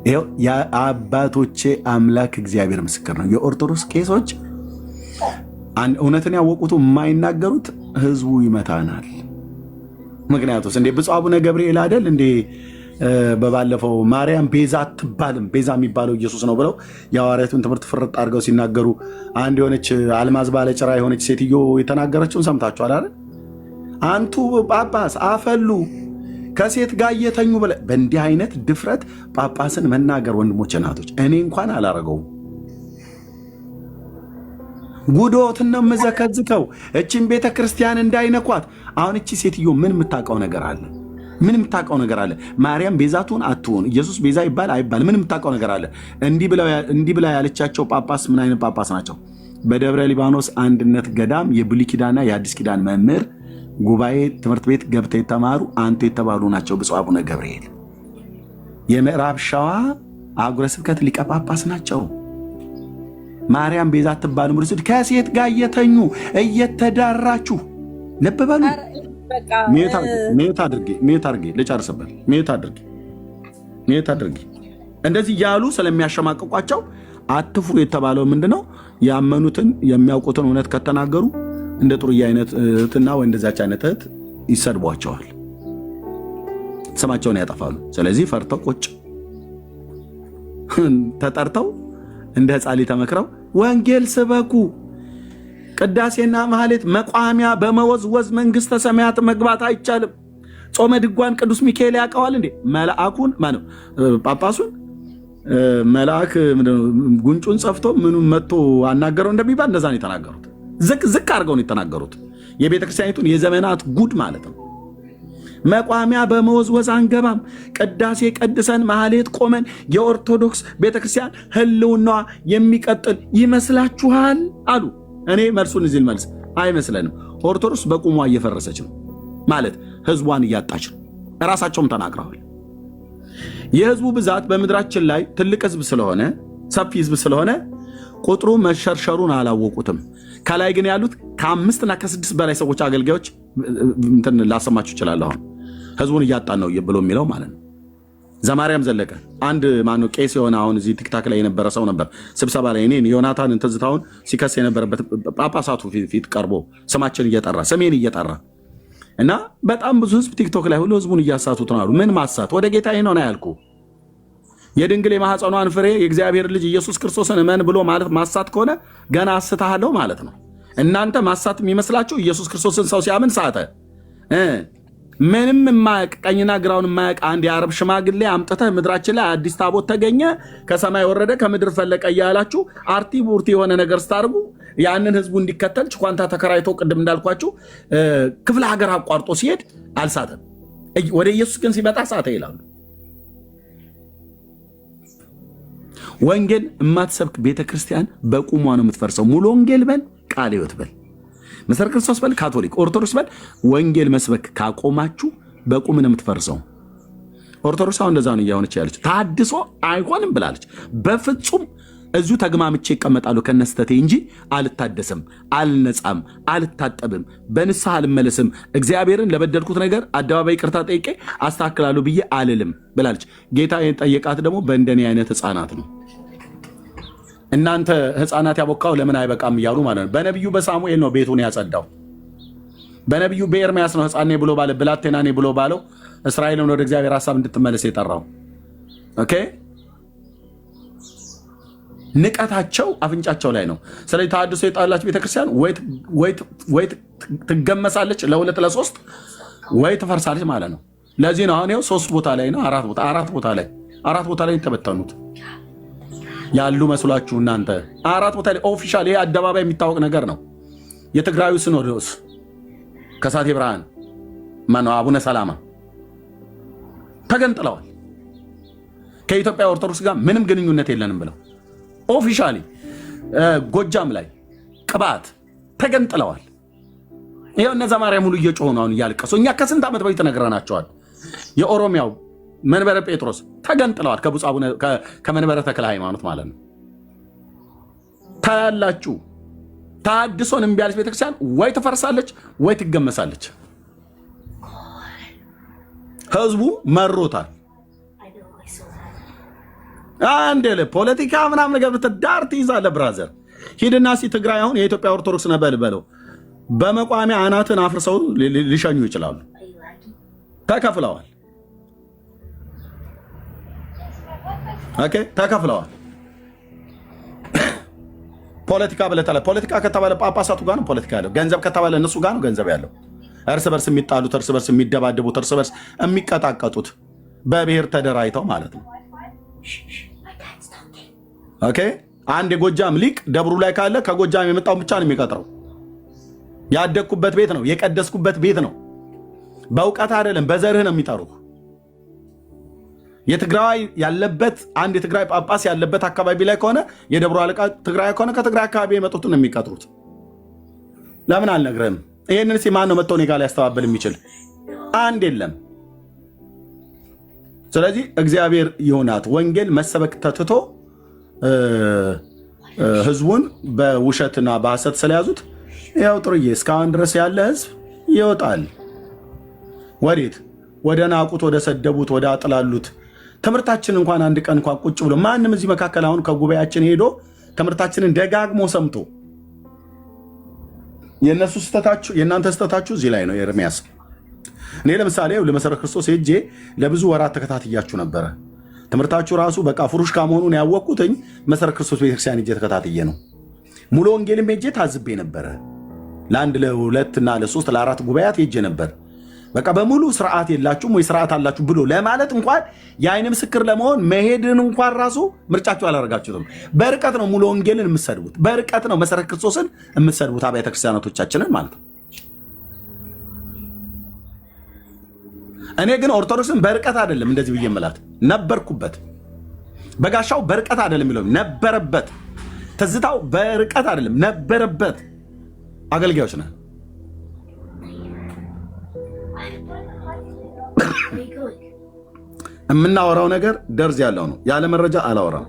ይኸው የአባቶቼ አምላክ እግዚአብሔር ምስክር ነው። የኦርቶዶክስ ቄሶች እውነትን ያወቁት የማይናገሩት ህዝቡ ይመታናል። ምክንያቱስ እንዴ ብፁዕ አቡነ ገብርኤል አይደል እንዴ በባለፈው ማርያም ቤዛ አትባልም ቤዛ የሚባለው ኢየሱስ ነው ብለው የሐዋርያቱን ትምህርት ፍርጥ አድርገው ሲናገሩ አንድ የሆነች አልማዝ ባለጭራ የሆነች ሴትዮ የተናገረችውን ሰምታችኋል አይደል? አንቱ ጳጳስ አፈሉ ከሴት ጋር እየተኙ ብለ በእንዲህ አይነት ድፍረት ጳጳስን መናገር ወንድሞች እናቶች፣ እኔ እንኳን አላረገውም። ጉዶትን ነው የምዘከዝከው እቺን ቤተ ክርስቲያን እንዳይነኳት። አሁን እቺ ሴትዮ ምን የምታውቀው ነገር አለ? ምን የምታውቀው ነገር አለ? ማርያም ቤዛቱን አትሁን ኢየሱስ ቤዛ ይባል አይባል ምን የምታውቀው ነገር አለ? እንዲህ ብላ ያለቻቸው ጳጳስ ምን አይነት ጳጳስ ናቸው? በደብረ ሊባኖስ አንድነት ገዳም የብሉይ ኪዳንና የአዲስ ኪዳን መምህር ጉባኤ ትምህርት ቤት ገብተው የተማሩ አንቱ የተባሉ ናቸው ብፁዕ አቡነ ገብርኤል። የምዕራብ ሸዋ አህጉረ ስብከት ሊቀ ጳጳስ ናቸው። ማርያም ቤዛ አትባልም ብሎ ከሴት ጋር እየተኙ እየተዳራችሁ ልብ በሉ። ሜት አድርጌ ልጨርስበት። ሜት አድርጌ እንደዚህ እያሉ ስለሚያሸማቅቋቸው አትፍሩ የተባለው ምንድነው? ያመኑትን የሚያውቁትን እውነት ከተናገሩ እንደ ጥሩዬ አይነት እህትና ወይ እንደዛች አይነት እህት ይሰድቧቸዋል፣ ስማቸውን ያጠፋሉ። ስለዚህ ፈርተው ቁጭ ተጠርተው እንደ ሕፃን ተመክረው ወንጌል ስበኩ፣ ቅዳሴና ማህሌት መቋሚያ በመወዝወዝ መንግስተ ሰማያት መግባት አይቻልም። ጾመ ድጓን ቅዱስ ሚካኤል ያውቀዋል እንዴ? መልአኩን ማነው ጳጳሱን መልአክ ጉንጩን ጸፍቶ ምኑን መጥቶ አናገረው እንደሚባል እንደዛ ነው የተናገሩት። ዝቅ አድርገው ነው የተናገሩት። የቤተ ክርስቲያኒቱን የዘመናት ጉድ ማለት ነው። መቋሚያ በመወዝወዝ አንገባም፣ ቅዳሴ ቀድሰን ማህሌት ቆመን የኦርቶዶክስ ቤተክርስቲያን ህልውናዋ የሚቀጥል ይመስላችኋል አሉ። እኔ መልሱን እዚህ ልመልስ፣ አይመስለንም። ኦርቶዶክስ በቁሟ እየፈረሰች ነው ማለት ህዝቧን እያጣች ነው። እራሳቸውም ተናግረዋል። የህዝቡ ብዛት በምድራችን ላይ ትልቅ ህዝብ ስለሆነ ሰፊ ህዝብ ስለሆነ ቁጥሩ መሸርሸሩን አላወቁትም። ከላይ ግን ያሉት ከ5 እና ከ6 በላይ ሰዎች አገልጋዮች እንትን ላሰማችሁ ይችላል። አሁን ህዝቡን እያጣን ነው ብሎ የሚለው ማለት ነው። ዘማርያም ዘለቀ አንድ ማነው ቄስ የሆነ አሁን እዚህ ቲክታክ ላይ የነበረ ሰው ነበር። ስብሰባ ላይ እኔን ዮናታን ትዝታውን ሲከስ የነበረበት ጳጳሳቱ ፊት ቀርቦ ስማችን እየጠራ ስሜን እየጠራ እና በጣም ብዙ ህዝብ ቲክቶክ ላይ ሁሉ ህዝቡን እያሳቱት ነው አሉ። ምን ማሳት? ወደ ጌታ ነው ያልኩ። የድንግል የማህፀኗን ፍሬ የእግዚአብሔር ልጅ ኢየሱስ ክርስቶስን እመን ብሎ ማለት ማሳት ከሆነ ገና አስተሃለው ማለት ነው። እናንተ ማሳት የሚመስላችሁ ኢየሱስ ክርስቶስን ሰው ሲያምን ሳተ። ምንም የማያውቅ ቀኝና ግራውን የማያውቅ አንድ የአረብ ሽማግሌ አምጥተህ ምድራችን ላይ አዲስ ታቦት ተገኘ፣ ከሰማይ ወረደ፣ ከምድር ፈለቀ እያላችሁ አርቲ ቡርቲ የሆነ ነገር ስታርጉ ያንን ህዝቡ እንዲከተል ችኳንታ ተከራይቶ ቅድም እንዳልኳችሁ ክፍለ ሀገር አቋርጦ ሲሄድ አልሳተም። ወደ ኢየሱስ ግን ሲመጣ ሳተ ይላሉ። ወንጌል የማትሰብክ ቤተክርስቲያን በቁሟ ነው የምትፈርሰው። ሙሉ ወንጌል በል፣ ቃለ ሕይወት በል፣ መሰረት ክርስቶስ በል፣ ካቶሊክ ኦርቶዶክስ በል፣ ወንጌል መስበክ ካቆማችሁ በቁም ነው የምትፈርሰው። ኦርቶዶክስ አሁን እንደዛ ነው እያሆነች ያለች። ታድሶ አይሆንም ብላለች። በፍጹም እዚሁ ተግማምቼ ይቀመጣሉ ከነስተቴ እንጂ አልታደስም፣ አልነጻም፣ አልታጠብም፣ በንስሐ አልመለስም፣ እግዚአብሔርን ለበደልኩት ነገር አደባባይ ይቅርታ ጠይቄ አስተካክላለሁ ብዬ አልልም ብላለች። ጌታ የጠየቃት ደግሞ በእንደኔ አይነት ህፃናት ነው። እናንተ ህፃናት ያቦካው ለምን አይበቃም እያሉ ማለት ነው። በነቢዩ በሳሙኤል ነው ቤቱን ያጸዳው። በነቢዩ በኤርምያስ ነው ህፃኔ ብሎ ባለ ብላቴናኔ ብሎ ባለው እስራኤልን ወደ እግዚአብሔር ሀሳብ እንድትመለስ የጠራው። ኦኬ ንቀታቸው አፍንጫቸው ላይ ነው። ስለዚህ ተሐድሶ የጣላች ቤተክርስቲያን ወይ ትገመሳለች ለ2 ለ3 ወይ ትፈርሳለች ማለት ነው። ለዚህ ነው አሁን 3 ቦታ ላይ ነው 4 ቦታ ላይ ተበተኑት ያሉ መስሏችሁ እናንተ 4 ቦታ ላይ ኦፊሻል ይሄ አደባባይ የሚታወቅ ነገር ነው። የትግራዩ ሲኖዶስ ከሳቴ ብርሃን ማነው አቡነ ሰላማ ተገንጥለዋል። ከኢትዮጵያ ኦርቶዶክስ ጋር ምንም ግንኙነት የለንም ብለው ኦፊሻሊ ጎጃም ላይ ቅባት ተገንጥለዋል። ይሄው እነዛ ማርያም ሁሉ እየጮሁ ነው አሁን እያለቀሱ። እኛ ከስንት ዓመት በፊት ተነግረናቸዋል። የኦሮሚያው መንበረ ጴጥሮስ ተገንጥለዋል ከመንበረ ተክለ ሃይማኖት ማለት ነው። ታያላችሁ። ተሐድሶን እምቢ ያለች ቤተክርስቲያን ወይ ትፈርሳለች ወይ ትገመሳለች። ህዝቡ መሮታል። አንድ ፖለቲካ ምናምን ነገር ብትዳር ትይዛለህ ብራዘር። ሂድና ትግራይ አሁን የኢትዮጵያ ኦርቶዶክስ ነበል በለው በመቋሚያ አናትን አፍርሰው ሊሸኙ ይችላሉ። ተከፍለዋል። ኦኬ ተከፍለዋል። ፖለቲካ ብለታለ። ፖለቲካ ከተባለ ጳጳሳቱ ጋር ነው ፖለቲካ ያለው። ገንዘብ ከተባለ እነሱ ጋር ነው ገንዘብ ያለው። እርስ በርስ የሚጣሉት፣ እርስ በርስ የሚደባደቡት፣ እርስ በርስ የሚቀጣቀጡት በብሔር ተደራጅተው ማለት ነው። ኦኬ አንድ የጎጃም ሊቅ ደብሩ ላይ ካለ ከጎጃም የመጣውን ብቻ ነው የሚቀጥረው። ያደግኩበት ቤት ነው፣ የቀደስኩበት ቤት ነው። በእውቀት አይደለም በዘርህ ነው የሚጠሩህ። የትግራይ ያለበት አንድ የትግራይ ጳጳስ ያለበት አካባቢ ላይ ከሆነ የደብሩ አለቃ ትግራይ ከሆነ ከትግራይ አካባቢ የመጡትን ነው የሚቀጥሩት። ለምን አልነግርህም? ይሄንን ማን ነው መጥቶ እኔ ጋር ሊያስተባብል የሚችል? አንድ የለም። ስለዚህ እግዚአብሔር ይሁናት። ወንጌል መሰበክ ተትቶ ህዝቡን በውሸትና በሐሰት ስለያዙት ያው ጥሩዬ እስካሁን ድረስ ያለ ህዝብ ይወጣል። ወዴት? ወደ ናቁት፣ ወደ ሰደቡት፣ ወደ አጥላሉት። ትምህርታችን እንኳን አንድ ቀን እንኳን ቁጭ ብሎ ማንም እዚህ መካከል አሁን ከጉባኤያችን ሄዶ ትምህርታችንን ደጋግሞ ሰምቶ የእነሱ ስተታችሁ የእናንተ ስተታችሁ እዚህ ላይ ነው። ኤርሚያስ እኔ ለምሳሌ ለመሰረት ክርስቶስ ሄጄ ለብዙ ወራት ተከታትያችሁ ነበረ። ትምህርታችሁ ራሱ በቃ ፍሩሽካ መሆኑን ያወቅኩትኝ መሰረት ክርስቶስ ቤተክርስቲያን ሄጄ ተከታትዬ ነው። ሙሉ ወንጌልም ሄጄ ታዝቤ ነበረ። ለአንድ ለሁለት እና ለሶስት ለአራት ጉባኤያት ሄጄ ነበር። በቃ በሙሉ ስርዓት የላችሁም ወይ ስርዓት አላችሁ ብሎ ለማለት እንኳን የአይን ምስክር ለመሆን መሄድን እንኳን ራሱ ምርጫችሁ አላደረጋችሁትም። በርቀት ነው ሙሉ ወንጌልን የምትሰድቡት፣ በርቀት ነው መሰረት ክርስቶስን የምትሰድቡት፣ አብያተ ክርስቲያናቶቻችንን ማለት ነው። እኔ ግን ኦርቶዶክስን በርቀት አይደለም እንደዚህ ብዬ የምላት ነበርኩበት። በጋሻው በርቀት አይደለም የሚለው ነበረበት። ትዝታው በርቀት አይደለም ነበረበት። አገልጋዮች ነን። የምናወራው ነገር ደርዝ ያለው ነው። ያለ መረጃ አላወራም።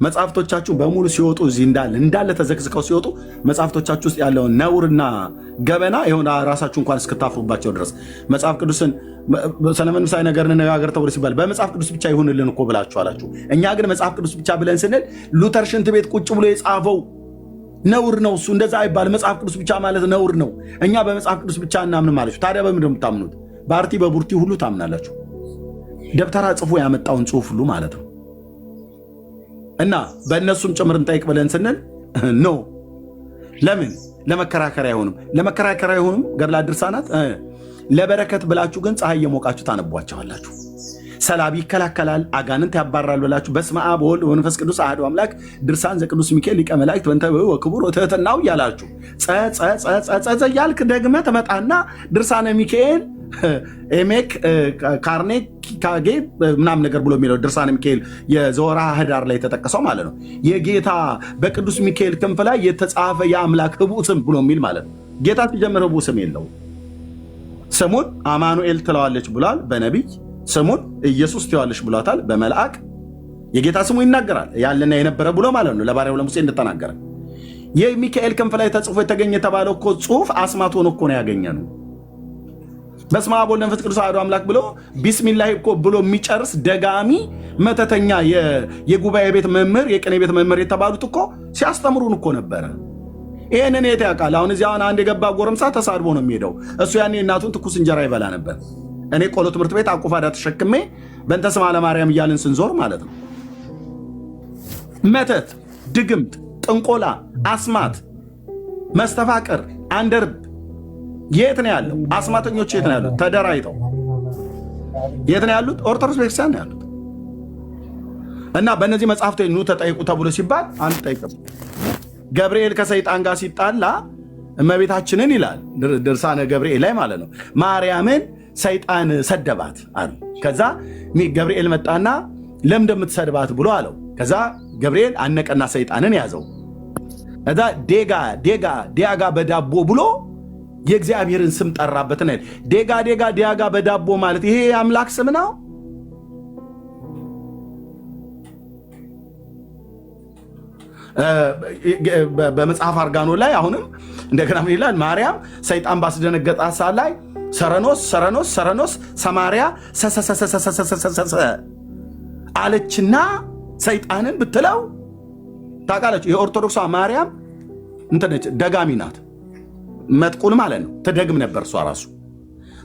መጽሐፍቶቻችሁ በሙሉ ሲወጡ እዚህ እንዳለ ተዘግዝቀው ሲወጡ መጽሐፍቶቻችሁ ውስጥ ያለውን ነውርና ገበና ይሁን ራሳችሁ እንኳን እስክታፍሩባቸው ድረስ መጽሐፍ ቅዱስን ስለመንፈሳዊ ነገር እንነጋገር ተብሎ ሲባል በመጽሐፍ ቅዱስ ብቻ ይሁንልን እኮ ብላችሁ አላችሁ። እኛ ግን መጽሐፍ ቅዱስ ብቻ ብለን ስንል ሉተር ሽንት ቤት ቁጭ ብሎ የጻፈው ነውር ነው። እሱ እንደዛ አይባል። መጽሐፍ ቅዱስ ብቻ ማለት ነውር ነው። እኛ በመጽሐፍ ቅዱስ ብቻ እናምን ማለት ታዲያ በምንድን ነው የምታምኑት? በአርቲ በቡርቲ ሁሉ ታምናላችሁ። ደብተራ ጽፎ ያመጣውን ጽሑፍ ሁሉ ማለት ነው። እና በእነሱም ጭምር እንጠይቅ ብለን ስንል ኖ ለምን ለመከራከሪያ አይሆንም? ለመከራከሪያ አይሆንም። ገድላት ድርሳናት ለበረከት ብላችሁ ግን ፀሐይ የሞቃችሁ ታነቧቸዋላችሁ። ሰላቢ ይከላከላል፣ አጋንንት ያባራል ብላችሁ በስመ አብ ወወልድ ወመንፈስ ቅዱስ አሐዱ አምላክ ድርሳን ዘቅዱስ ሚካኤል ሊቀ መላእክት ወንተ ወክቡር ወትሕትናው እያላችሁ ጸ እያልክ ደግመህ ትመጣና ድርሳነ ሚካኤል ኤሜክ ካርኔ ካጌ ምናምን ነገር ብሎ የሚለው ድርሳነ ሚካኤል የዘወርኃ ኅዳር ላይ የተጠቀሰው ማለት ነው። የጌታ በቅዱስ ሚካኤል ክንፍ ላይ የተጻፈ የአምላክ ህቡዕ ስም ብሎ የሚል ማለት ነው። ጌታ ሲጀምር ህቡዕ ስም የለው። ስሙን አማኑኤል ትለዋለች ብሏል በነቢይ። ስሙን ኢየሱስ ትለዋለች ብሏታል በመልአክ። የጌታ ስሙ ይናገራል ያለና የነበረ ብሎ ማለት ነው። ለባሪያው ለሙሴ እንደተናገረ የሚካኤል ክንፍ ላይ ተጽፎ የተገኘ የተባለው እኮ ጽሑፍ አስማት ሆኖ እኮ ነው ያገኘነው። በስመ አብ ወወልድ ወመንፈስ ቅዱስ አሐዱ አምላክ ብሎ ቢስሚላህ እኮ ብሎ የሚጨርስ ደጋሚ መተተኛ የጉባኤ ቤት መምህር የቅኔ ቤት መምህር የተባሉት እኮ ሲያስተምሩን እኮ ነበረ። ይሄንን የት ያውቃል? አሁን እዚህ አሁን አንድ የገባ ጎረምሳ ተሳድቦ ነው የሚሄደው። እሱ ያኔ እናቱን ትኩስ እንጀራ ይበላ ነበር። እኔ ቆሎ ትምህርት ቤት አቁፋዳ ተሸክሜ በእንተ ስማ ለማርያም እያልን ስንዞር ማለት ነው። መተት፣ ድግምት፣ ጥንቆላ፣ አስማት፣ መስተፋቅር፣ አንደርብ የት ነው ያለው? አስማተኞች የት ነው ያሉት? ተደራጅተው የት ነው ያሉት? ኦርቶዶክስ ቤተክርስቲያን ነው ያሉት። እና በእነዚህ መጽሐፍቶች ኑ ተጠይቁ ተብሎ ሲባል አንጠይቅም። ገብርኤል ከሰይጣን ጋር ሲጣላ እመቤታችንን ይላል ድርሳነ ገብርኤል ላይ ማለት ነው ማርያምን ሰይጣን ሰደባት አሉ። ከዛ ገብርኤል መጣና ለምን እንደምትሰድባት ብሎ አለው። ከዛ ገብርኤል አነቀና ሰይጣንን ያዘው። ከዛ ዴጋ በዳቦ ብሎ የእግዚአብሔርን ስም ጠራበት። ዴጋ በዳቦ ማለት ይሄ አምላክ ስም ነው። በመጽሐፍ አርጋኖ ላይ አሁንም እንደገና ምን ይላል? ማርያም ሰይጣን ባስደነገጣት ሰዓት ላይ ሰረኖስ ሰማርያ አለችና ሰይጣንን ብትለው ታውቃላችሁ። የኦርቶዶክሷ ማርያም እንትነች ደጋሚ ናት። መጥቁል ማለት ነው። ትደግም ነበር እሷ ራሱ።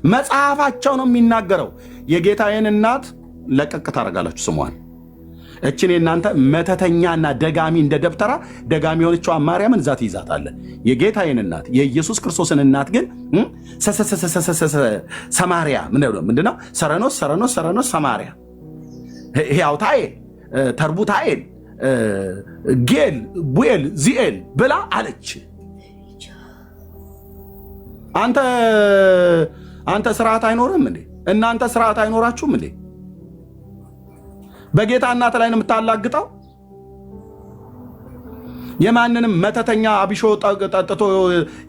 መጽሐፋቸው ነው የሚናገረው። የጌታዬን እናት ለቀቅ ታደርጋላችሁ ስሟን። እችን የእናንተ መተተኛና ደጋሚ እንደ ደብተራ ደጋሚ የሆነችዋ ማርያምን እዛ ትይዛታለ። የጌታዬን እናት የኢየሱስ ክርስቶስን እናት ግን ሰማርያ ምንድነው? ሰረኖስ ሰማርያ ሕያውታኤል ተርቡታኤል ጌል ቡኤል ዚኤል ብላ አለች። አንተ ስርዓት አይኖርም እንዴ? እናንተ ስርዓት አይኖራችሁም እንዴ? በጌታ እናት ላይ ነው የምታላግጠው። የማንንም መተተኛ አቢሾ ጠጥቶ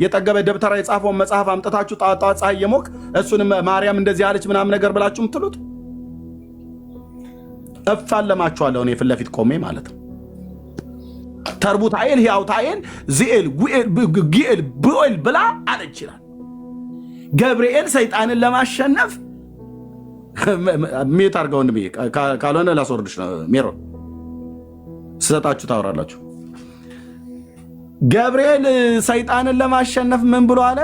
የጠገበ ደብተራ የጻፈውን መጽሐፍ አምጥታችሁ ጣጣ ፀሐይ የሞቅ እሱንም ማርያም እንደዚህ አለች ምናምን ነገር ብላችሁ የምትሉት እፋለማችኋለሁ እኔ ፊት ለፊት ቆሜ ማለት ነው። ተርቡታኤል ሕያውታኤል ዚኤል ጊኤል ቡኤል ብላ አለች ይላል። ገብርኤል ሰይጣንን ለማሸነፍ ሜት አድርገው ወንድሜ፣ ካልሆነ ላስወርድሽ ነው። ሜሮን ስሰጣችሁ ታወራላችሁ። ገብርኤል ሰይጣንን ለማሸነፍ ምን ብሎ አለ?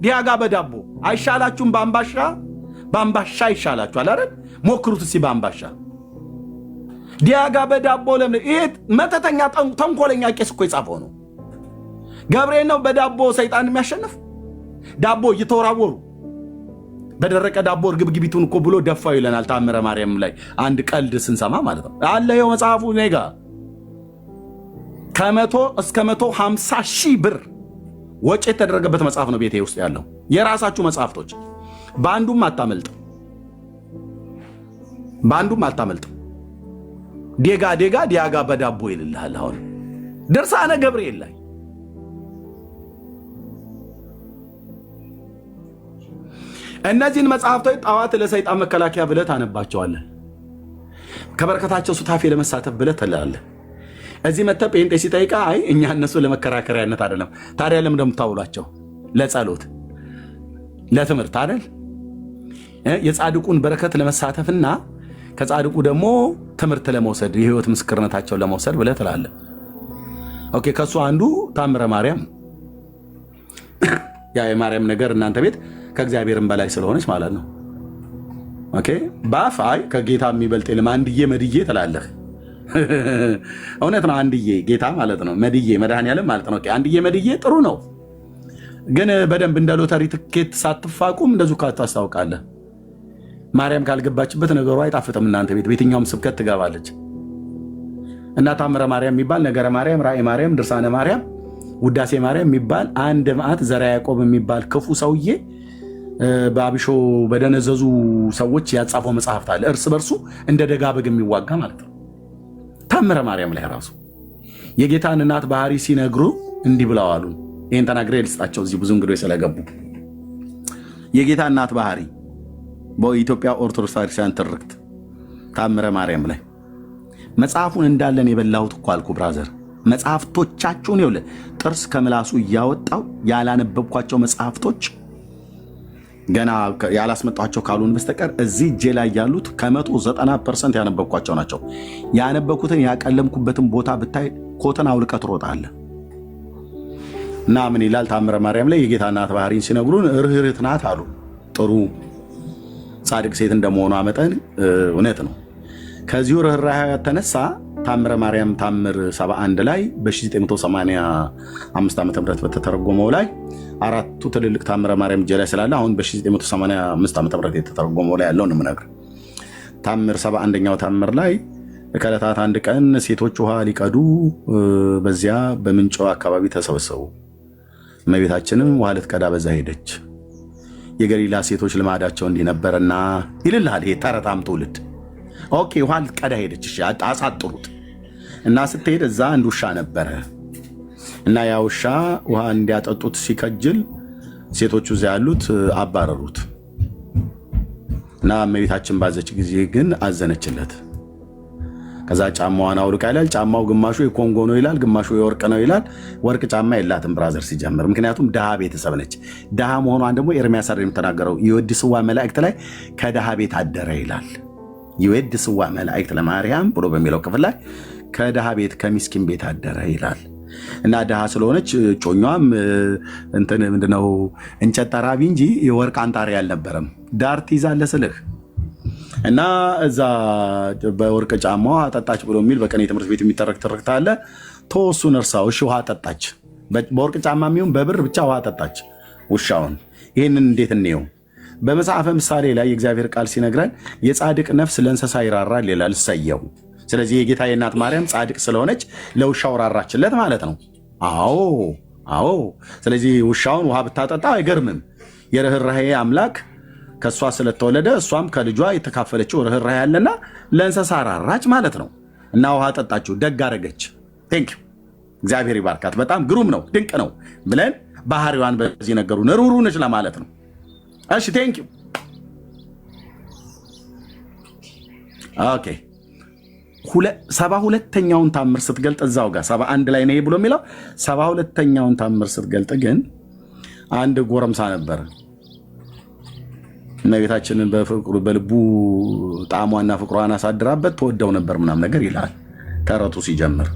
ዲያጋ በዳቦ አይሻላችሁም? በአምባሻ ይሻላችኋል አይደል? ሞክሩት እስኪ በአምባሻ። ዲያጋ በዳቦ ለምን? ይሄ መተተኛ ተንኮለኛ ቄስ እኮ የጻፈው ነው። ገብርኤል ነው በዳቦ ሰይጣን የሚያሸንፍ? ዳቦ እየተወራወሩ በደረቀ ዳቦ እርግብግቢቱን እኮ ብሎ ደፋው ይለናል ተአምረ ማርያም ላይ አንድ ቀልድ ስንሰማ ማለት ነው። አለ ይኸው መጽሐፉ እኔ ጋ ከ100 እስከ 150 ሺህ ብር ወጪ የተደረገበት መጽሐፍ ነው ቤቴ ውስጥ ያለው። የራሳችሁ መጽሐፍቶች በአንዱም አታመልጥም። ዲያጋ በዳቦ ይልልሃል። አሁን ድርሳነ ገብርኤል ላይ እነዚህን መጽሐፍቶች ጣዋት ለሰይጣን መከላከያ ብለህ ታነባቸዋለህ። ከበረከታቸው ሱታፌ ለመሳተፍ ብለህ ትላለህ። እዚህ መጥተህ ጴንጤ ሲጠይቃ አይ እኛ እነሱ ለመከራከሪያነት አይደለም። ታዲያ ለምን እንደምታውሏቸው? ለጸሎት ለትምህርት አይደል? የጻድቁን በረከት ለመሳተፍና ከጻድቁ ደግሞ ትምህርት ለመውሰድ የህይወት ምስክርነታቸውን ለመውሰድ ብለህ ትላለህ። ኦኬ፣ ከሱ አንዱ ታምረ ማርያም ያ የማርያም ነገር እናንተ ቤት ከእግዚአብሔርም በላይ ስለሆነች ማለት ነው። ኦኬ፣ ባፍ አይ ከጌታ የሚበልጥ የለም አንድዬ መድዬ ትላለህ። እውነት ነው። አንድዬ ጌታ ማለት ነው። መድዬ መድኃኒዓለም ማለት ነው። ኦኬ፣ አንድዬ መድዬ ጥሩ ነው። ግን በደንብ እንደ ሎተሪ ትኬት ሳትፋቁም እንደዚሁ ታስታውቃለህ። ማርያም ካልገባችበት ነገሩ አይጣፍጥም። እናንተ ቤት በየትኛውም ስብከት ትገባለች እና ታምረ ማርያም የሚባል ነገረ ማርያም፣ ራእይ ማርያም፣ ድርሳነ ማርያም፣ ውዳሴ ማርያም የሚባል አንድ መዓት ዘራ ያዕቆብ የሚባል ክፉ ሰውዬ በአቢሾ በደነዘዙ ሰዎች ያጻፈው መጽሐፍት አለ። እርስ በርሱ እንደ ደጋ በግ የሚዋጋ ማለት ነው። ታምረ ማርያም ላይ ራሱ የጌታን እናት ባህሪ ሲነግሩ እንዲህ ብለው አሉ። ይህን ተናግሬ ልስጣቸው እዚህ ብዙ እንግዶች ስለገቡ። የጌታ እናት ባህሪ በኢትዮጵያ ኦርቶዶክስ ክርስቲያን ትርክት ታምረ ማርያም ላይ መጽሐፉን እንዳለን የበላሁት እኮ አልኩ ብራዘር። መጽሐፍቶቻችሁን ይኸውልህ ጥርስ ከምላሱ እያወጣው ያላነበብኳቸው መጽሐፍቶች ገና ያላስመጣቸው ካልሆን በስተቀር እዚህ እጄ ላይ ያሉት ከ190% ያነበብኳቸው ናቸው። ያነበብኩትን ያቀለምኩበትን ቦታ ብታይ ኮተን አውልቀህ ትሮጣለህ። እና ምን ይላል ታምረ ማርያም ላይ የጌታ እናት ባህሪን ሲነግሩን ርህርህት ናት አሉ። ጥሩ ጻድቅ ሴት እንደመሆኗ መጠን እውነት ነው። ከዚሁ ርህራኄ የተነሳ ታምረ ማርያም ታምር 71 ላይ በ1985 ዓ.ም በተተረጎመው ላይ አራቱ ትልልቅ ታምረ ማርያም እጄ ላይ ስላለ አሁን በ1985 ዓ.ም የተተረጎመው ላይ ያለውን የምነግርህ ታምር 71ኛው ታምር ላይ ከዕለታት አንድ ቀን ሴቶች ውሃ ሊቀዱ በዚያ በምንጭ አካባቢ ተሰበሰቡ። እመቤታችንም ውሃ ልትቀዳ በዛ ሄደች። የገሊላ ሴቶች ልማዳቸው እንዲህ ነበርና ይልልሃል። ይሄ ተረታም ትውልድ ኦኬ። ውሃ ልትቀዳ ሄደች። እሺ አሳጥሩት እና ስትሄድ እዛ አንድ ውሻ ነበረ እና ያ ውሻ ውሃ እንዲያጠጡት ሲከጅል ሴቶቹ እዛ ያሉት አባረሩት እና እመቤታችን ባዘች ጊዜ ግን አዘነችለት። ከዛ ጫማዋን አውልቃ ይላል። ጫማው ግማሹ የኮንጎ ነው ይላል፣ ግማሹ የወርቅ ነው ይላል። ወርቅ ጫማ የላትም ብራዘር ሲጀምር፣ ምክንያቱም ድሃ ቤተሰብ ነች። ድሃ መሆኗን ደግሞ ኤርምያስ አይደል የሚተናገረው? የወድስዋ መላእክት ላይ ከድሃ ቤት አደረ ይላል። ይወድስዋ መላእክት ለማርያም ብሎ በሚለው ክፍል ላይ ከድሃ ቤት ከሚስኪን ቤት አደረ ይላል። እና ድሃ ስለሆነች ጮኛም እንትን ምንድነው እንጨት ጠራቢ እንጂ የወርቅ አንጣሪ አልነበረም። ዳር ትይዛለህ ስልህ እና እዛ በወርቅ ጫማዋ አጠጣች ብሎ የሚል በቀን የትምህርት ቤት የሚተረክ ትርክት አለ። ተወሱን እርሳው። እሺ ውሃ አጠጣች፣ በወርቅ ጫማ የሚሆን በብር ብቻ ውሃ አጠጣች ውሻውን። ይህንን እንዴት እንየው? በመጽሐፈ ምሳሌ ላይ የእግዚአብሔር ቃል ሲነግረን የጻድቅ ነፍስ ለእንስሳ ይራራል ይላል። እሰየው። ስለዚህ የጌታ የእናት ማርያም ጻድቅ ስለሆነች ለውሻው ራራችለት ማለት ነው። አዎ። ስለዚህ ውሻውን ውሃ ብታጠጣ አይገርምም። የርኅራኄ አምላክ ከእሷ ስለተወለደ እሷም ከልጇ የተካፈለችው ርኅራኄ ያለና ለእንስሳ ራራች ማለት ነው። እና ውሃ ጠጣችሁ፣ ደግ አደረገች። ቴንክ ዩ እግዚአብሔር ይባርካት። በጣም ግሩም ነው፣ ድንቅ ነው ብለን ባህሪዋን በዚህ ነገሩ ሩሩ ነች ለማለት ነው። እሺ ቴንክ ዩ ኦኬ። 72ኛውን ታምር ስትገልጥ እዛው ጋር 71 ላይ ነው ብሎ የሚለው 72ኛውን ታምር ስትገልጥ ግን አንድ ጎረምሳ ነበር። እመቤታችንን በልቡ ጣዕሟና ፍቅሯን አሳድራበት ተወደው ነበር ምናምን ነገር ይላል ተረቱ ሲጀምር።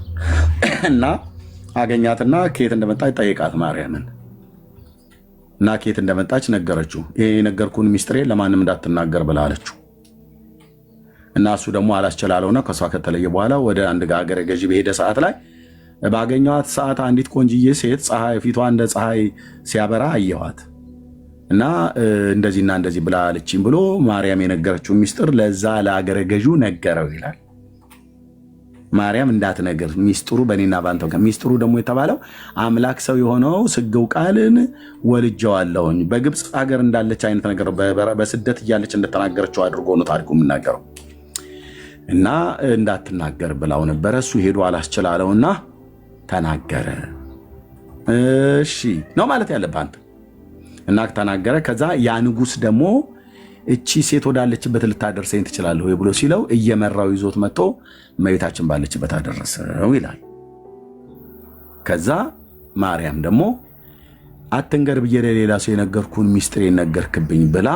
እና አገኛትና ከየት እንደመጣች ጠይቃት ማርያምን። እና ከየት እንደመጣች ነገረችው። ይሄ የነገርኩህን ሚስጥሬ ለማንም እንዳትናገር ብላ አለችው። እና እሱ ደግሞ አላስችላለውና ከሷ ከተለየ በኋላ ወደ አንድ ሀገረ ገዢ በሄደ ሰዓት ላይ ባገኘኋት ሰዓት አንዲት ቆንጅዬ ሴት ፀሐይ ፊቷ እንደ ፀሐይ ሲያበራ አየኋት እና እንደዚህና እንደዚህ ብላ አለችኝ ብሎ ማርያም የነገረችው ሚስጥር ለዛ ለአገረ ገዢው ነገረው ይላል። ማርያም እንዳትነግር ሚስጥሩ በእኔና ባንተው ሚስጥሩ ደግሞ የተባለው አምላክ ሰው የሆነው ስግው ቃልን ወልጄዋለሁኝ በግብፅ ሀገር እንዳለች አይነት ነገር በስደት እያለች እንደተናገረችው አድርጎ ነው ታሪኩ የምናገረው። እና እንዳትናገር ብላው ነበረ። እሱ ሄዶ አላስችላለውና ተናገረ። እሺ ነው ማለት ያለብህ አንተ። እና ተናገረ። ከዛ ያ ንጉሥ ደግሞ እቺ ሴት ወዳለችበት ልታደርሰኝ ትችላለህ ወይ ብሎ ሲለው እየመራው ይዞት መጥቶ እመቤታችን ባለችበት አደረሰው ይላል። ከዛ ማርያም ደግሞ አትንገር ብዬ ለሌላ ሰው የነገርኩን ሚስጥር ነገርክብኝ ብላ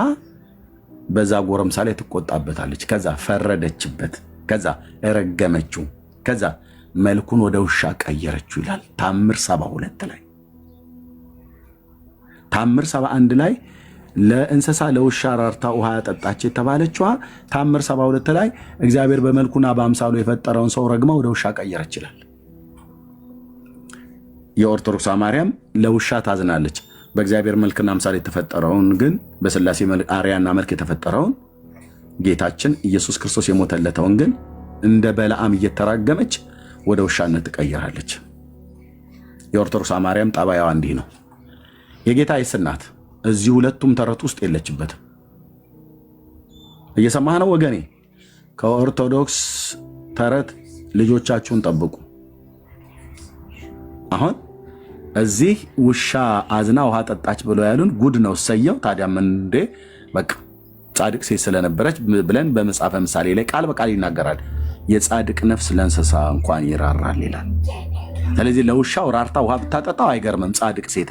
በዛ ጎረምሳ ላይ ትቆጣበታለች። ከዛ ፈረደችበት። ከዛ ረገመችው። ከዛ መልኩን ወደ ውሻ ቀየረችው ይላል ታምር 72 ላይ። ታምር 71 ላይ ለእንስሳ ለውሻ ራርታ ውሃ ያጠጣች የተባለችዋ ታምር 72 ላይ እግዚአብሔር በመልኩና በአምሳሉ የፈጠረውን ሰው ረግማ ወደ ውሻ ቀየረች ይላል። የኦርቶዶክስ ማርያም ለውሻ ታዝናለች። በእግዚአብሔር መልክና አምሳል የተፈጠረውን ግን በሥላሴ አርአያና መልክ የተፈጠረውን ጌታችን ኢየሱስ ክርስቶስ የሞተለተውን ግን እንደ በለዓም እየተራገመች ወደ ውሻነት ትቀይራለች። የኦርቶዶክስ ማርያም ጠባያዋ እንዲህ ነው። የጌታ እናት እዚህ ሁለቱም ተረት ውስጥ የለችበትም። እየሰማህ ነው ወገኔ? ከኦርቶዶክስ ተረት ልጆቻችሁን ጠብቁ። አሁን እዚህ ውሻ አዝና ውሃ ጠጣች ብለው ያሉን ጉድ ነው። ሰየው ታዲያ ምን እንዴ? በቃ ጻድቅ ሴት ስለነበረች ብለን በመጽሐፈ ምሳሌ ላይ ቃል በቃል ይናገራል። የጻድቅ ነፍስ ለእንስሳ እንኳን ይራራል ይላል። ስለዚህ ለውሻው ራርታ ውሃ ብታጠጣው አይገርምም። ጻድቅ ሴት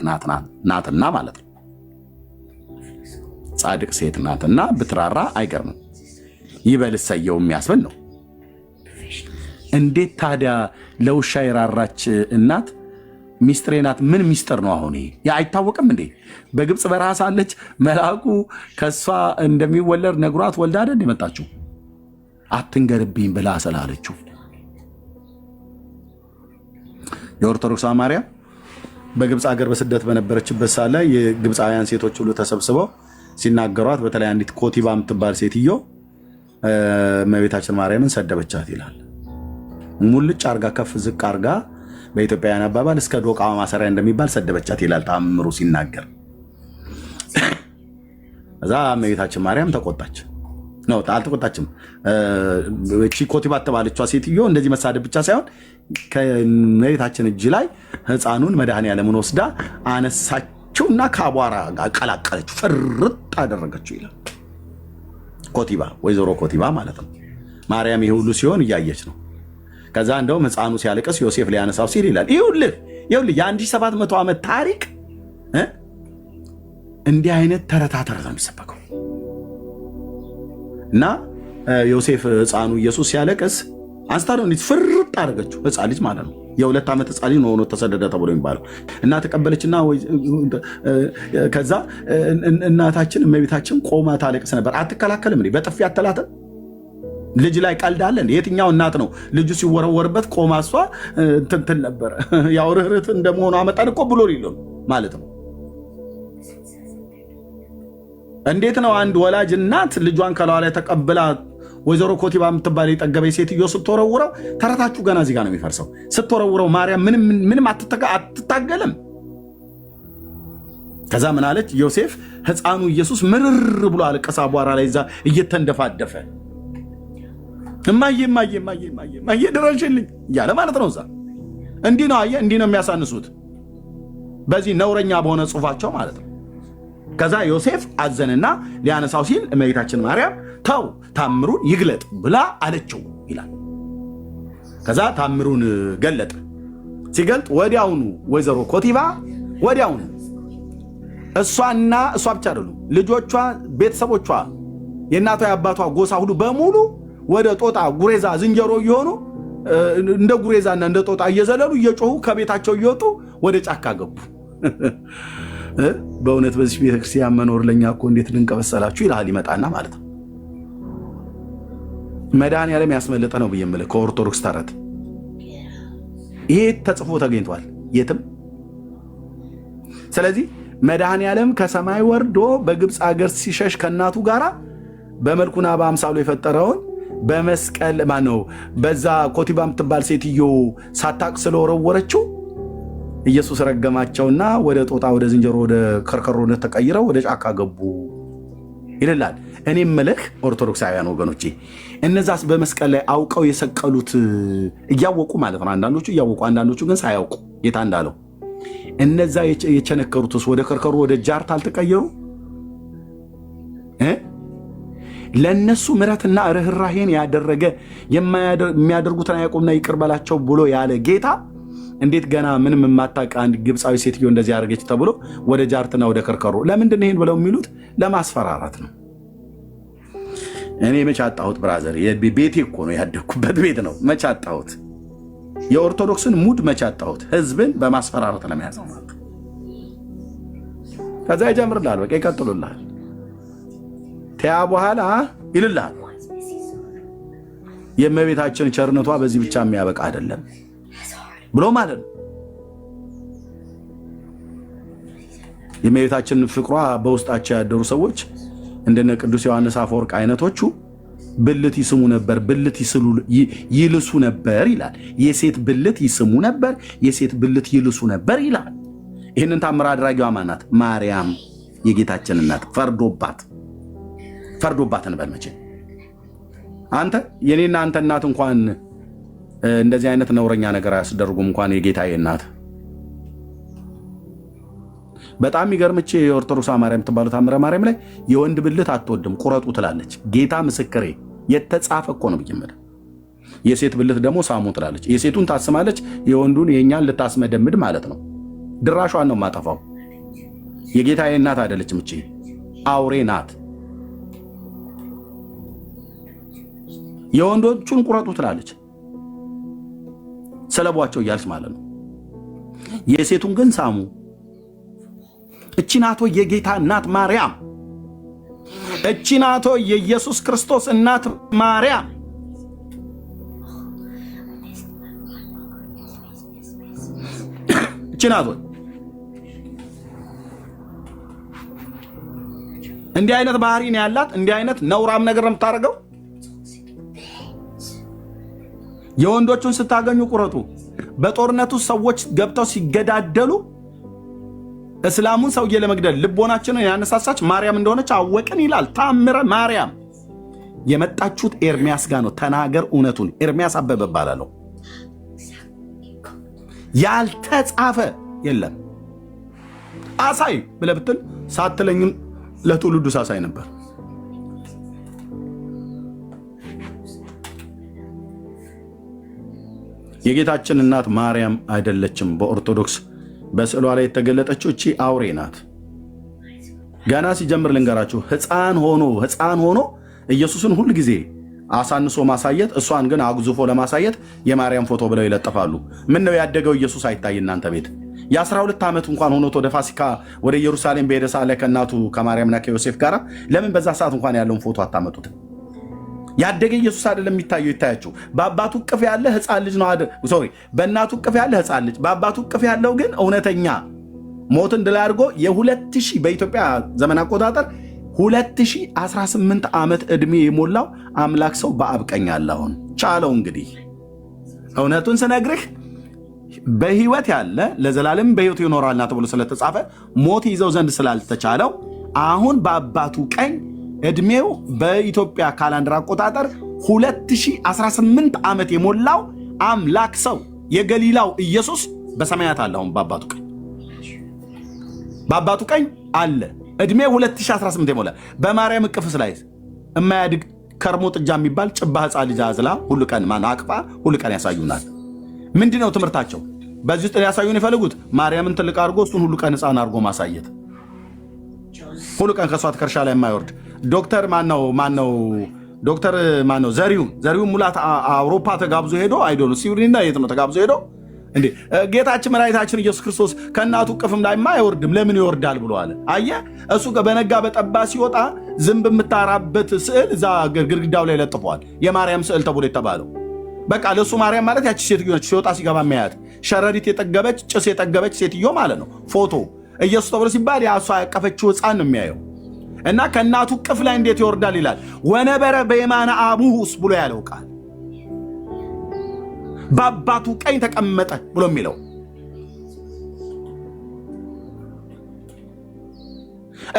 ናትና ማለት ነው። ጻድቅ ሴት ናትና ብትራራ አይገርምም። ይበል ሰየው የሚያስብል ነው። እንዴት ታዲያ ለውሻ የራራች እናት ሚስጥሬ ናት? ምን ሚስጥር ነው? አሁን ያ አይታወቅም እንዴ? በግብፅ በረሃ ሳለች መልአኩ ከሷ እንደሚወለድ ነግሯት ወልዳ አይደል የመጣችው? አትንገርብኝ ብላ ስላለችው የኦርቶዶክስ ማርያም በግብፅ ሀገር በስደት በነበረችበት ሳለ የግብፃውያን ሴቶች ሁሉ ተሰብስበው ሲናገሯት፣ በተለይ አንዲት ኮቲባ የምትባል ሴትዮ እመቤታችን ማርያምን ሰደበቻት ይላል። ሙልጭ አርጋ ከፍ ዝቅ አርጋ በኢትዮጵያውያን አባባል እስከ ዶቃ ማሰሪያ እንደሚባል ሰደበቻት ይላል ታምሩ ሲናገር። እዛ እመቤታችን ማርያም ተቆጣች። ነው አልተቆጣችም። እቺ ኮቲባ ተባለችዋ ሴትዮ እንደዚህ መሳደብ ብቻ ሳይሆን ከእመቤታችን እጅ ላይ ሕፃኑን መድኃኔዓለምን ወስዳ አነሳችውና ከአቧራ ጋር ቀላቀለች፣ ፍርጥ አደረገችው ይላል። ኮቲባ ወይዘሮ ኮቲባ ማለት ነው። ማርያም ይሄ ሁሉ ሲሆን እያየች ነው። ከዛ እንደውም ሕፃኑ ሲያለቅስ ዮሴፍ ሊያነሳው ሲል ይላል። ይኸውልህ የ1700 ዓመት ታሪክ እንዲህ አይነት ተረታ ነው የሚሰበከው። እና ዮሴፍ ሕፃኑ ኢየሱስ ሲያለቅስ አንስታ ነው እንዴት ፍርጥ አደረገችው። ሕፃን ልጅ ማለት ነው። የ2 ዓመት ሕፃን ልጅ ሆኖ ተሰደደ ተብሎ የሚባለው እና ተቀበለችና ከዛ እናታችን እመቤታችን ቆማ ታለቅስ ነበር። አትከላከልም እንዴ? በጥፊ አተላተል ልጅ ላይ ቀልዳለ እንዴ? የትኛው እናት ነው ልጁ ሲወረወርበት ቆማ እሷ እንትን ነበረ? ያው ርህርት እንደመሆኑ አመጣን እኮ ብሎ ሊለው ማለት ነው። እንዴት ነው አንድ ወላጅ እናት ልጇን ከላዋ ላይ ተቀብላ ወይዘሮ ኮቲባ የምትባል የጠገበ ሴትዮ ስትወረውረው፣ ተረታችሁ ገና እዚህ ጋር ነው የሚፈርሰው። ስትወረውረው ማርያም ምንም አትታገልም። ከዛ ምን አለች? ዮሴፍ ሕፃኑ ኢየሱስ ምርር ብሎ አለቀሰ። አቧራ ላይ እዛ እየተንደፋደፈ እማዬ እማዬ እማዬ እማዬ እማዬ ድረሽልኝ እያለ ማለት ነው። እዛ እንዲህ ነው አየህ፣ እንዲህ ነው የሚያሳንሱት በዚህ ነውረኛ በሆነ ጽሑፋቸው ማለት ነው። ከዛ ዮሴፍ አዘንና ሊያነሳው ሲል እመቤታችን ማርያም ተው ታምሩን ይግለጥ ብላ አለችው ይላል። ከዛ ታምሩን ገለጠ። ሲገልጥ ወዲያውኑ ወይዘሮ ኮቲባ ወዲያውኑ እሷና እሷ ብቻ አይደሉም ልጆቿ፣ ቤተሰቦቿ፣ የእናቷ የአባቷ ጎሳ ሁሉ በሙሉ ወደ ጦጣ ጉሬዛ ዝንጀሮ እየሆኑ እንደ ጉሬዛና እንደ ጦጣ እየዘለሉ እየጮሁ ከቤታቸው እየወጡ ወደ ጫካ ገቡ። በእውነት በዚህ ቤተክርስቲያን መኖር ለኛ እኮ እንዴት ድንቅ መሰላችሁ ይላል ይመጣና ማለት ነው። መድኃኔዓለም ያስመለጠ ነው ብዬ የምልህ ከኦርቶዶክስ ተረት ይሄ ተጽፎ ተገኝቷል የትም። ስለዚህ መድኃኔዓለም ከሰማይ ወርዶ በግብፅ ሀገር ሲሸሽ ከእናቱ ጋራ በመልኩና በአምሳሉ የፈጠረውን በመስቀል ማነው በዛ ኮቲባ የምትባል ሴትዮ ሳታቅ ስለወረወረችው ኢየሱስ ረገማቸውና ወደ ጦጣ ወደ ዝንጀሮ ወደ ከርከሮነት ተቀይረው ወደ ጫካ ገቡ ይላል። እኔ መልክ ኦርቶዶክሳውያን ወገኖቼ እነዛስ በመስቀል ላይ አውቀው የሰቀሉት እያወቁ ማለት ነው። አንዳንዶቹ እያወቁ አንዳንዶቹ ግን ሳያውቁ ጌታ እንዳለው እነዛ የቸነከሩትስ ወደ ከርከሮ ወደ ጃርት አልተቀየሩ? ለነሱ ምሕረትና ርኅራሄን ያደረገ የሚያደርጉትን አያውቁምና ይቅር በላቸው ብሎ ያለ ጌታ እንዴት ገና ምንም የማታውቅ አንድ ግብፃዊ ሴትዮ እንደዚህ ያደረገች ተብሎ ወደ ጃርትና ወደ ከርከሮ? ለምንድን ነው ይሄን ብለው የሚሉት? ለማስፈራራት ነው። እኔ መች አጣሁት ብራዘር፣ ቤቴ እኮ ነው ያደግኩበት ቤት ነው። መች አጣሁት? የኦርቶዶክስን ሙድ መች አጣሁት? ህዝብን በማስፈራራት ለመያዝ ነው ማለት። ከዛ ይጀምርልሃል፣ በቃ ይቀጥሉልሃል። ተያ በኋላ ይልልሃል የእመቤታችን ቸርነቷ በዚህ ብቻ የሚያበቃ አይደለም ብሎ ማለት ነው። የእመቤታችን ፍቅሯ በውስጣቸው ያደሩ ሰዎች እንደነ ቅዱስ ዮሐንስ አፈወርቅ አይነቶቹ ብልት ይስሙ ነበር፣ ብልት ይልሱ ነበር ይላል። የሴት ብልት ይስሙ ነበር፣ የሴት ብልት ይልሱ ነበር ይላል። ይህንን ታምር አድራጊዋ ማናት? ማርያም የጌታችን እናት። ፈርዶባትን በልመቼ አንተ የኔና አንተ እናት እንኳን እንደዚህ አይነት ነውረኛ ነገር አያስደርጉም። እንኳን የጌታዬ እናት በጣም የሚገርምች የኦርቶዶክስ ማርያም የምትባለው ታምረ ማርያም ላይ የወንድ ብልት አትወድም ቁረጡ ትላለች። ጌታ ምስክሬ የተጻፈ እኮ ነው ብዬ የሴት ብልት ደግሞ ሳሙ ትላለች። የሴቱን ታስማለች፣ የወንዱን የእኛን ልታስመደምድ ማለት ነው። ድራሿን ነው ማጠፋው። የጌታዬ እናት አይደለችም እቺ አውሬ ናት። የወንዶቹን ቁረጡ ትላለች ሰለቧቸው እያልች ማለት ነው። የሴቱን ግን ሳሙ። እቺ ናቶ የጌታ እናት ማርያም፣ እቺ ናቶ የኢየሱስ ክርስቶስ እናት ማርያም። እቺ ናቶ እንዲህ አይነት ባህሪ ነው ያላት። እንዲህ አይነት ነውራም ነገር ነው የምታደርገው። የወንዶቹን ስታገኙ ቁረጡ። በጦርነቱ ሰዎች ገብተው ሲገዳደሉ እስላሙን ሰውዬ ለመግደል ልቦናችንን ያነሳሳች ማርያም እንደሆነች አወቅን ይላል ታምረ ማርያም። የመጣችሁት ኤርሚያስ ጋር ነው። ተናገር እውነቱን። ኤርሚያስ አበበ እባላለሁ። ያልተጻፈ የለም። አሳይ ብለህ ብትል ሳትለኝም ለትውልዱ ሳሳይ ነበር። የጌታችን እናት ማርያም አይደለችም። በኦርቶዶክስ በስዕሏ ላይ የተገለጠችው እቺ አውሬ ናት። ገና ሲጀምር ልንገራችሁ፣ ሕፃን ሆኖ ኢየሱስን ሁል ጊዜ አሳንሶ ማሳየት፣ እሷን ግን አግዙፎ ለማሳየት የማርያም ፎቶ ብለው ይለጥፋሉ። ምን ነው ያደገው ኢየሱስ አይታይ እናንተ ቤት? የ12 ዓመት እንኳን ሆኖት ወደ ፋሲካ ወደ ኢየሩሳሌም በሄደ ሰዓት ላይ ከእናቱ ከማርያምና ከዮሴፍ ጋር ለምን በዛ ሰዓት እንኳን ያለውን ፎቶ አታመጡትም? ያደገ ኢየሱስ አይደለም የሚታየው። ይታያችሁ። በአባቱ እቅፍ ያለ ሕፃን ልጅ ነው። ሶሪ፣ በእናቱ እቅፍ ያለ ሕፃን ልጅ፣ በአባቱ እቅፍ ያለው ግን እውነተኛ ሞትን ድል አድርጎ የ2000 በኢትዮጵያ ዘመን አቆጣጠር 2018 ዓመት ዕድሜ የሞላው አምላክ ሰው በአብ ቀኝ አለ። አሁን ቻለው። እንግዲህ እውነቱን ስነግርህ በህይወት ያለ ለዘላለም በህይወት ይኖራልና ተብሎ ስለተጻፈ ሞት ይዘው ዘንድ ስላልተቻለው አሁን በአባቱ ቀኝ ዕድሜው በኢትዮጵያ ካላንደር አቆጣጠር 2018 ዓመት የሞላው አምላክ ሰው የገሊላው ኢየሱስ በሰማያት አለ። አሁን በአባቱ ቀኝ አለ። ዕድሜው 2018 የሞላ በማርያም እቅፍስ ላይ የማያድግ ከርሞ ጥጃ የሚባል ጭባ ሕፃን ልጅ አዝላ ሁሉ ቀን አቅፋ ሁሉ ቀን ያሳዩናል። ምንድነው ትምህርታቸው? በዚህ ውስጥ ሊያሳዩን የፈለጉት ማርያምን ትልቅ አድርጎ እሱን ሁሉ ቀን ሕፃን አድርጎ ማሳየት፣ ሁሉ ቀን ከሷ ትከሻ ላይ የማይወርድ ዶክተር ዶክተር ዘሪሁን ሙላት አውሮፓ ተጋብዞ ሄዶ አይዶሉ ሲውሪና የት ነው ተጋብዞ ሄዶ እንዴ ጌታችን መድኃኒታችን ኢየሱስ ክርስቶስ ከእናቱ ቅፍም ላይ አይወርድም ለምን ይወርዳል ብሎ አለ። አየህ፣ እሱ በነጋ በጠባ ሲወጣ ዝንብ የምታራበት ስዕል እዛ ግድግዳው ላይ ለጥፈዋል። የማርያም ስዕል ተብሎ የተባለው በቃ ለእሱ ማርያም ማለት ያቺ ሴትዮ ነች። ሲወጣ ሲገባ የሚያያት ሸረሪት የጠገበች ጭስ የጠገበች ሴትዮ ማለት ነው። ፎቶ ኢየሱስ ተብሎ ሲባል ያሷ ያቀፈችው ሕፃን ነው የሚያየው። እና ከእናቱ ቅፍ ላይ እንዴት ይወርዳል ይላል። ወነበረ በየማነ አቡሁስ ብሎ ያለው ቃል በአባቱ ቀኝ ተቀመጠ ብሎ የሚለው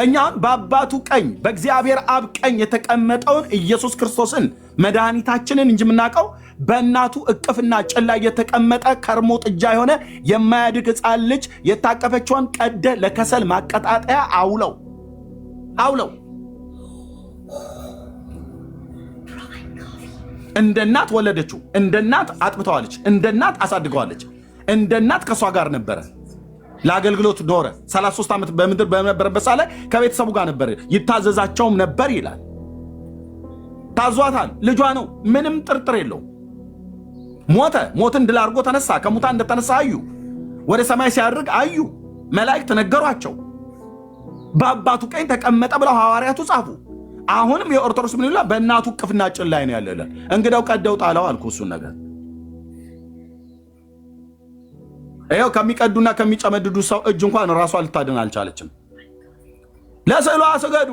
እኛን በአባቱ ቀኝ በእግዚአብሔር አብ ቀኝ የተቀመጠውን ኢየሱስ ክርስቶስን መድኃኒታችንን እንጂ የምናውቀው በእናቱ እቅፍና ጭን ላይ የተቀመጠ ከርሞ ጥጃ የሆነ የማያድግ ሕፃን ልጅ የታቀፈችውን ቀደ ለከሰል ማቀጣጠያ አውለው እንደ እናት ወለደችው፣ እንደ እናት አጥብተዋለች፣ እንደ እናት አሳድገዋለች፣ እንደ እናት ከእሷ ጋር ነበረ። ለአገልግሎት ኖረ። 33 ዓመት በምድር በነበረበት ሳለ ከቤተሰቡ ጋር ነበር፣ ይታዘዛቸውም ነበር ይላል። ታዟታል። ልጇ ነው፣ ምንም ጥርጥር የለው። ሞትን ድል አድርጎ ተነሳ። ከሙታን እንደተነሳ አዩ። ወደ ሰማይ ሲያርግ አዩ። መላእክት ነገሯቸው። በአባቱ ቀኝ ተቀመጠ ብለው ሐዋርያቱ ጻፉ። አሁንም የኦርቶዶክስ ምን ይላል? በእናቱ ቅፍና ጭን ላይ ነው ያለ። እንግዳው ቀደው ጣለው አልኩ። እሱን ነገር ይኸው ከሚቀዱና ከሚጨመድዱ ሰው እጅ እንኳን ራሷ ልታድን አልቻለችም። ለስዕሏ ስገዱ፣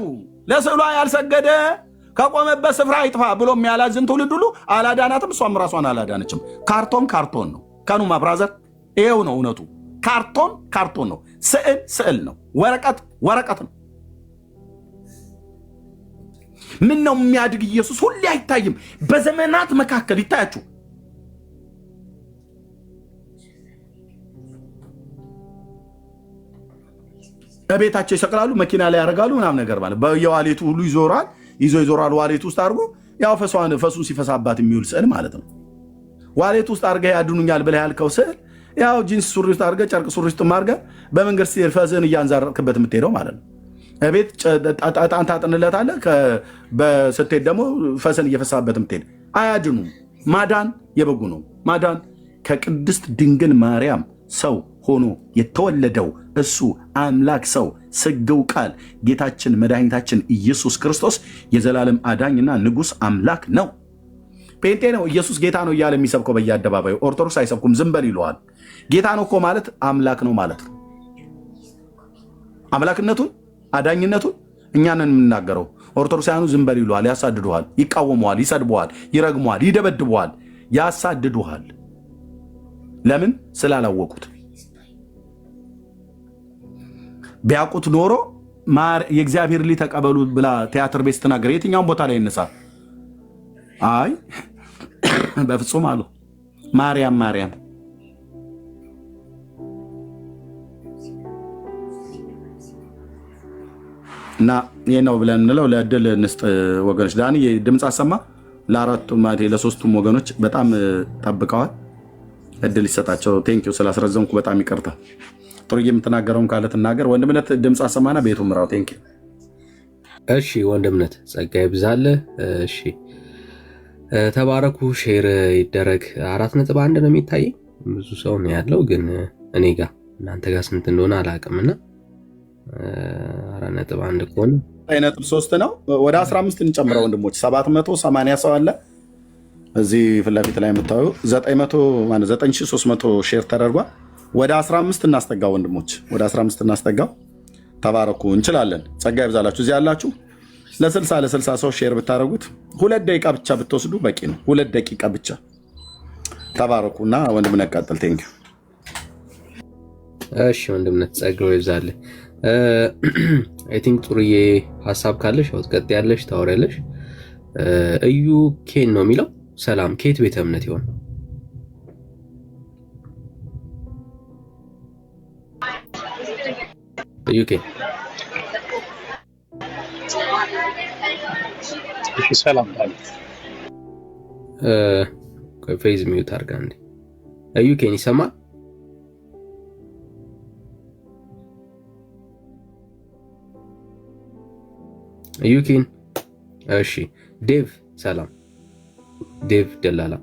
ለስዕሏ ያልሰገደ ከቆመበት ስፍራ ይጥፋ ብሎ የሚያላዝን ትውልድ ሁሉ አላዳናትም። እሷም ራሷን አላዳነችም። ካርቶን ነው። ከኑማ ብራዘር፣ ይኸው ነው እውነቱ። ካርቶን ነው። ስዕል ነው። ወረቀት ነው። ምን ነው የሚያድግ ኢየሱስ ሁሌ አይታይም። በዘመናት መካከል ይታያችሁ። በቤታቸው ይሰቅላሉ፣ መኪና ላይ ያደርጋሉ ምናምን ነገር ማለት በየዋሌቱ ሁሉ ይዞራል። ዋሌቱ ውስጥ አድርጎ ያው ፈሱን ሲፈሳባት የሚውል ስዕል ማለት ነው። ዋሌቱ ውስጥ አድርገህ ያድኑኛል ብለህ ያልከው ስዕል ያው ጂንስ ሱሪ ውስጥ አድርገህ ጨርቅ ሱሪ ውስጥ አድርገህ በመንገድ ስትሄድ ፈስህን እያንዛረቅበት የምትሄደው ማለት ነው። ቤት ጣን ታጥንለታለህ። ስትሄድ ደግሞ ፈስህን እየፈሳበት የምትሄድ አያድኑም። ማዳን የበጉ ነው። ማዳን ከቅድስት ድንግል ማርያም ሰው ሆኖ የተወለደው እሱ አምላክ ሰው ስግው ቃል ጌታችን መድኃኒታችን ኢየሱስ ክርስቶስ የዘላለም አዳኝና ንጉሥ አምላክ ነው። ጴንጤ ነው ኢየሱስ ጌታ ነው እያለ የሚሰብከው በየአደባባዩ። ኦርቶዶክስ አይሰብኩም፣ ዝም በል ይለዋል። ጌታ ነው እኮ ማለት አምላክ ነው ማለት ነው። አምላክነቱን አዳኝነቱን እኛንን የምናገረው። ኦርቶዶክሳውያኑ ዝም በል ይለዋል፣ ያሳድዱሃል፣ ይቃወመዋል፣ ይሰድበዋል፣ ይረግመዋል፣ ይደበድበዋል፣ ያሳድዱሃል። ለምን? ስላላወቁት። ቢያውቁት ኖሮ የእግዚአብሔር ልጅ ተቀበሉ ብላ ቲያትር ቤት ስትናገር የትኛውን ቦታ ላይ ይነሳ? አይ በፍጹም አሉ። ማርያም እና ይህ ነው ብለን እንለው። ለእድል ንስጥ ወገኖች። ዳኒ ድምፅ አሰማ። ለአራቱም ለሶስቱም ወገኖች በጣም ጠብቀዋል። እድል ይሰጣቸው። ቴንኪው ስላስረዘምኩ በጣም ይቅርታ። ጥሩ የምትናገረውም ካለ ትናገር። ወንድምነት ድምፅ አሰማና ቤቱ ምራው። ቴንኪው። እሺ ወንድምነት ጸጋ ይብዛልህ። እሺ ተባረኩ። ሼር ይደረግ። 4.1 ነው የሚታየኝ። ብዙ ሰው ነው ያለው፣ ግን እኔ ጋር እናንተ ጋር ስንት እንደሆነ አላውቅምና 4.1 ከሆነ 9.3 ነው። ወደ 15 እንጨምረው ወንድሞች። 780 ሰው አለ እዚህ ፊት ለፊት ላይ የምታዩ 9300 ሼር ተደርጓል። ወደ 15 እናስጠጋው ወንድሞች፣ ወደ 15 እናስጠጋው። ተባረኩ። እንችላለን። ጸጋ ይብዛላችሁ። እዚህ ያላችሁ ለ60 ሰው ሼር ብታደርጉት 2 ደቂቃ ብቻ ብትወስዱ በቂ ነው። 2 ደቂቃ ብቻ። ተባረኩና ወንድምነት ቀጥል። ቴንክ ዩ። እሺ ወንድምነት ጸጋው ይብዛልህ። አይ ቲንክ ጥሩዬ ሐሳብ ካለሽ ወጥቀጥ ያለሽ ታወሪያለሽ። እዩ ኬን ነው የሚለው። ሰላም ኬት ቤተ እምነት ይሆን? እዩ ኬን ሰላም ታዲያ ፌዝ ሚዩት አድርጋ እንዴ። እዩ ኬን ይሰማል? እዩ ኬን። እሺ ዴቭ ሰላም። ዴቭ ደላላ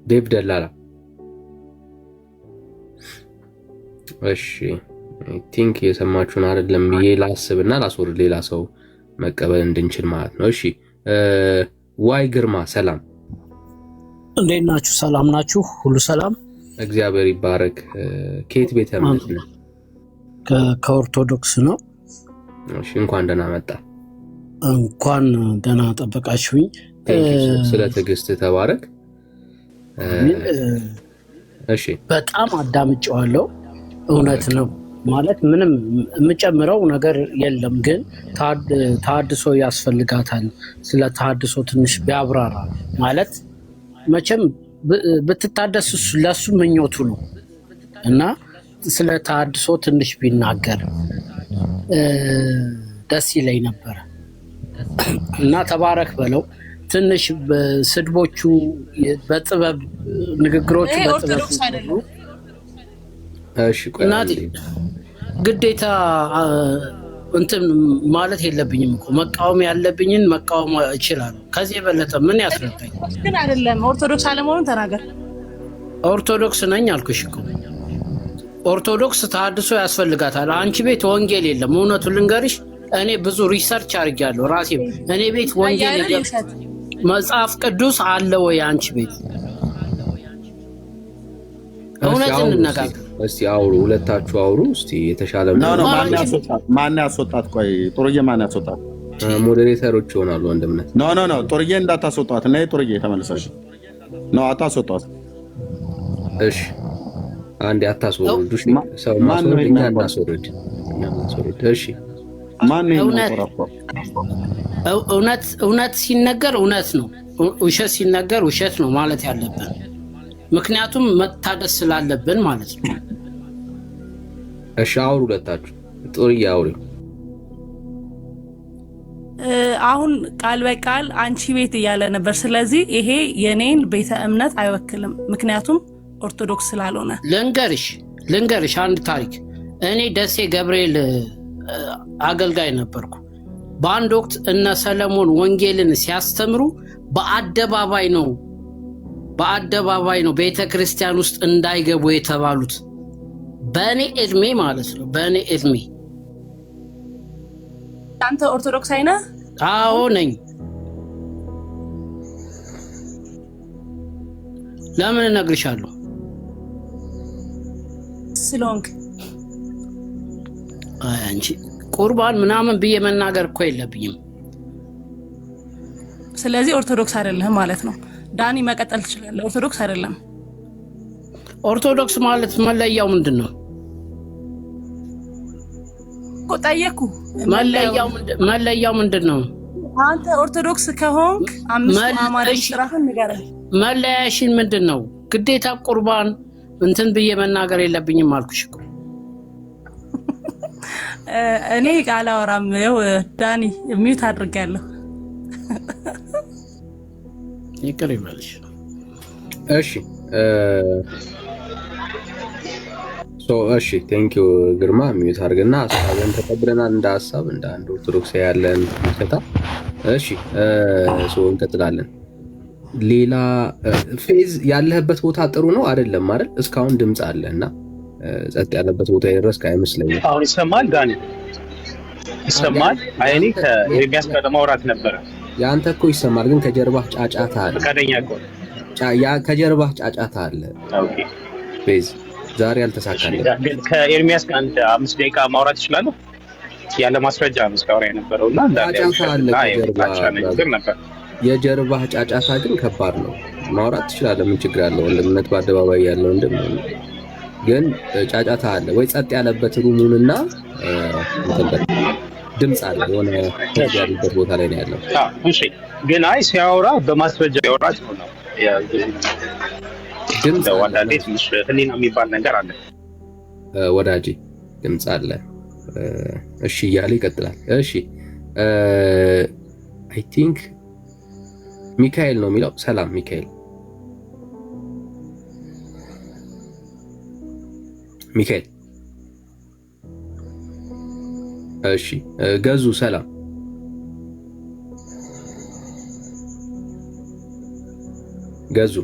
ዴቭ ደላላ። እሺ አይ ቲንክ የሰማችሁን አይደለም ብዬ ላስብና ላስወርድ ሌላ ሰው መቀበል እንድንችል ማለት ነው። እሺ ዋይ ግርማ ሰላም። እንዴት ናችሁ? ሰላም ናችሁ? ሁሉ ሰላም? እግዚአብሔር ይባረክ። ከየት ቤተ እምነት ነው? ከኦርቶዶክስ ነው። እሺ እንኳን ደህና መጣ። እንኳን ደህና ጠበቃችሁኝ። ስለ ትዕግስት ተባረክ። እሺ በጣም አዳምጬዋለሁ። እውነት ነው ማለት ምንም የምጨምረው ነገር የለም፣ ግን ተሐድሶ ያስፈልጋታል። ስለ ተሐድሶ ትንሽ ቢያብራራ ማለት መቼም ብትታደስ ለሱ ምኞቱ ነው እና ስለ ተሐድሶ ትንሽ ቢናገር ደስ ይለኝ ነበር እና ተባረክ በለው። ትንሽ ስድቦቹ በጥበብ ንግግሮቹ በጥበብ ግዴታ እንትን ማለት የለብኝም እኮ መቃወም ያለብኝን መቃወም እችላለሁ። ከዚህ የበለጠ ምን ያስረዳኝ? ግን አይደለም ኦርቶዶክስ አለመሆኑን ተናገር። ኦርቶዶክስ ነኝ አልኩሽ እኮ። ኦርቶዶክስ ተሐድሶ ያስፈልጋታል። አንቺ ቤት ወንጌል የለም። እውነቱን ልንገርሽ፣ እኔ ብዙ ሪሰርች አድርጌያለሁ ራሴ። እኔ ቤት ወንጌል የለም። መጽሐፍ ቅዱስ አለ ወይ አንቺ ቤት? እውነት እንነጋገር እስቲ። አውሩ፣ ሁለታችሁ አውሩ እስቲ። የተሻለ ማን ያስወጣት? ቆይ ጥሩዬ ማን ያስወጣት? ሞዴሬተሮች ይሆናሉ ወንድምነት። ኖ ጥሩዬ እንዳታስወጣት። እና ጥሩዬ ተመልሰሽ ነው አታስወጣት። እሺ አንዴ አታስወርዱ። እሺ ሰው ማስወርድ እኛ እናስወርድ። እሺ ማን ነው? እውነት ሲነገር እውነት ነው፣ ውሸት ሲነገር ውሸት ነው ማለት ያለብን፣ ምክንያቱም መታደስ ስላለብን ማለት ነው። እሺ አውሩ ሁለታችሁ። ጥሩዬ አውሪ። አሁን ቃል በቃል አንቺ ቤት እያለ ነበር። ስለዚህ ይሄ የኔን ቤተ እምነት አይወክልም፣ ምክንያቱም ኦርቶዶክስ ስላልሆነ። ልንገርሽ አንድ ታሪክ። እኔ ደሴ ገብርኤል አገልጋይ ነበርኩ። በአንድ ወቅት እነ ሰለሞን ወንጌልን ሲያስተምሩ በአደባባይ ነው ቤተ ክርስቲያን ውስጥ እንዳይገቡ የተባሉት። በእኔ እድሜ ማለት ነው። በእኔ እድሜ። አንተ ኦርቶዶክስ አይነህ? አዎ ነኝ። ለምን እነግርሻለሁ? ስለሆንክ። አንቺ ቁርባን ምናምን ብዬ መናገር እኮ የለብኝም። ስለዚህ ኦርቶዶክስ አይደለህም ማለት ነው። ዳኒ መቀጠል ትችላለህ። ኦርቶዶክስ አይደለም። ኦርቶዶክስ ማለት መለያው ምንድን ነው? ጠየኩ። መለያው ምንድን ነው? አንተ ኦርቶዶክስ ከሆንክ አምስት አማራጭ ስራህን ንገረኝ። መለያሽን ምንድን ነው? ግዴታ ቁርባን እንትን ብዬ መናገር የለብኝም አልኩሽ እኮ። እኔ አላወራም። ይኸው ዳኒ ሚውት አድርጌያለሁ። ይቅር ይበልሽ። እሺ እሺ ቴንክ ዩ ግርማ ሚዩት አድርግና ሀሳብን ተቀብለናል። እንደ ሀሳብ እንደ አንድ ኦርቶዶክስ ያለን ምልከታ። እሺ እንቀጥላለን። ሌላ ፌዝ ያለህበት ቦታ ጥሩ ነው አይደለም አይደል? እስካሁን ድምፅ አለ እና ጸጥ ያለበት ቦታ የደረስክ አይመስለኝም። አሁን ይሰማል ዳኒ? ይሰማል? አይኔ ከኤርሚያስ ጋር ለማውራት ነበረ። ያንተ እኮ ይሰማል፣ ግን ከጀርባህ ጫጫታ አለ። ፈቃደኛ እኮ ከጀርባህ ጫጫታ አለ። ኦኬ ፌዝ ዛሬ አልተሳካለም። ግን ከኤርሚያስ ጋር አንድ 5 ደቂቃ ማውራት ይችላል? ያለ ማስረጃ ነው እስካሁን የነበረውና ጫጫታ አለ ከጀርባህ። የጀርባህ ጫጫታ ግን ከባድ ነው። ማውራት ትችላለህ፣ ምን ችግር አለው? ወንድምነት በአደባባይ ያለው ግን ጫጫታ አለ ወይ? ጸጥ ያለበት ሩሙንና ድምፅ አለ የሆነ ያለበት ቦታ ላይ ነው ያለው። እሺ ግን ሲያወራ በማስረጃ ያወራ ነው። ድምፅ ወዳዴ ትንሽ ህሊና የሚባል ነገር አለ ወዳጄ፣ ድምፅ አለ። እሺ እያለ ይቀጥላል። እሺ አይ ቲንክ ሚካኤል ነው የሚለው። ሰላም ሚካኤል። እሺ ገዙ ሰላም። ገዙ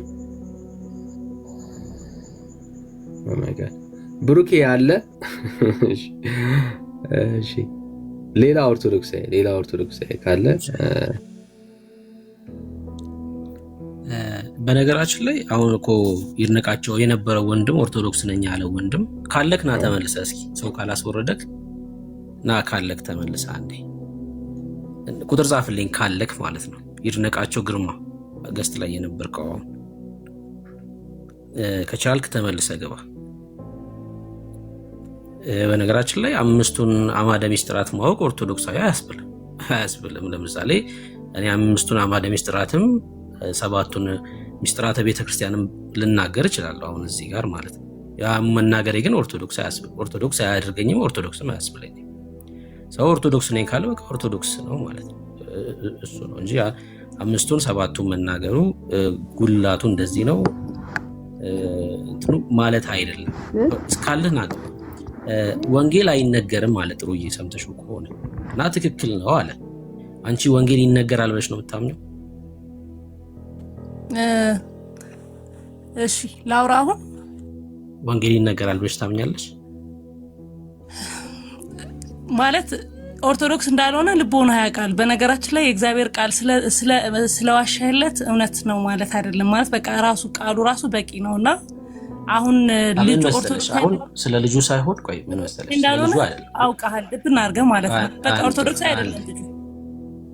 ኦ ማይ ጋድ ብሩኬ ያለ። እሺ ሌላ ኦርቶዶክስ ካለ በነገራችን ላይ አሁን እኮ ይድነቃቸው የነበረው ወንድም ኦርቶዶክስ ነኝ ያለው ወንድም ካለክ ና ተመልሰ፣ እስኪ ሰው ካላስወረደክ ና ካለክ ተመልሰ። አንዴ ቁጥር ጻፍልኝ ካለክ ማለት ነው። ይድነቃቸው ግርማ ገስት ላይ የነበርከው አሁን ከቻልክ ተመልሰ ገባ። በነገራችን ላይ 5ቱን አዕማደ ምስጢራት ማወቅ ኦርቶዶክሳዊ አያስብልም። ለምሳሌ እኔ 5ቱን አዕማደ ምስጢራትም 7ቱን ምስጢራተ ቤተክርስቲያንም ልናገር እችላለሁ አሁን እዚህ ጋር ማለት ነው። ያ መናገሬ ግን ኦርቶዶክስ አያስብል፣ ኦርቶዶክስ አያደርገኝም፣ ኦርቶዶክስም አያስብለኝም። ሰው ኦርቶዶክስ ነኝ ካለ በቃ ኦርቶዶክስ ነው ማለት ነው። እሱ ነው እንጂ 5ቱን 7ቱን መናገሩ ጉላቱ እንደዚህ ነው እንትኑ ማለት አይደለም። እስካለህ ናት ወንጌል አይነገርም ማለት ጥሩዬ ሰምተሽው ከሆነ እና ትክክል ነው አለ። አንቺ ወንጌል ይነገራል ብለሽ ነው የምታምኘው? እሺ ላውራ። አሁን ወንጌል ይነገራል ብለሽ ታምኛለሽ? ማለት ኦርቶዶክስ እንዳልሆነ ልቦና ያውቃል። በነገራችን ላይ የእግዚአብሔር ቃል ስለዋሻለት እውነት ነው ማለት አይደለም። ማለት በቃ ራሱ ቃሉ ራሱ በቂ ነውና አሁን ልጅ ኦርቶዶክስ አሁን ስለ ልጁ ሳይሆን ቆይ ምን መሰለሽ ልጁ አይደለም አውቃሃል ልብና አድርገህ ማለት ነው። በቃ ኦርቶዶክስ አይደለም ልጁ።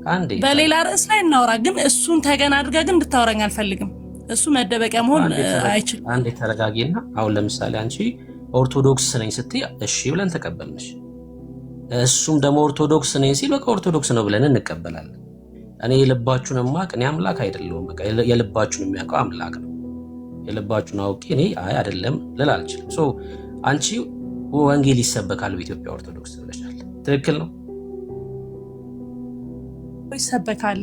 አንዴ በሌላ ርዕስ ላይ እናወራ፣ ግን እሱን ተገና አድርገህ ግን እንድታወራኝ አልፈልግም። እሱ መደበቂያ መሆን አይችልም። አንዴ ተረጋጊና አሁን ለምሳሌ አንቺ ኦርቶዶክስ ነኝ ስትይ እሺ ብለን ተቀበልንሽ። እሱም ደግሞ ኦርቶዶክስ ነኝ ሲል በቃ ኦርቶዶክስ ነው ብለን እንቀበላለን። እኔ የልባችሁን ማቅ እኔ አምላክ አይደለሁም። በቃ የልባችሁን የሚያውቀው አምላክ ነው። የልባችሁን አውቄ እኔ አይ አይደለም ልል አልችልም። ሶ አንቺ ወንጌል ይሰበካል በኢትዮጵያ ኦርቶዶክስ ብለሻል። ትክክል ነው። ይሰበካል።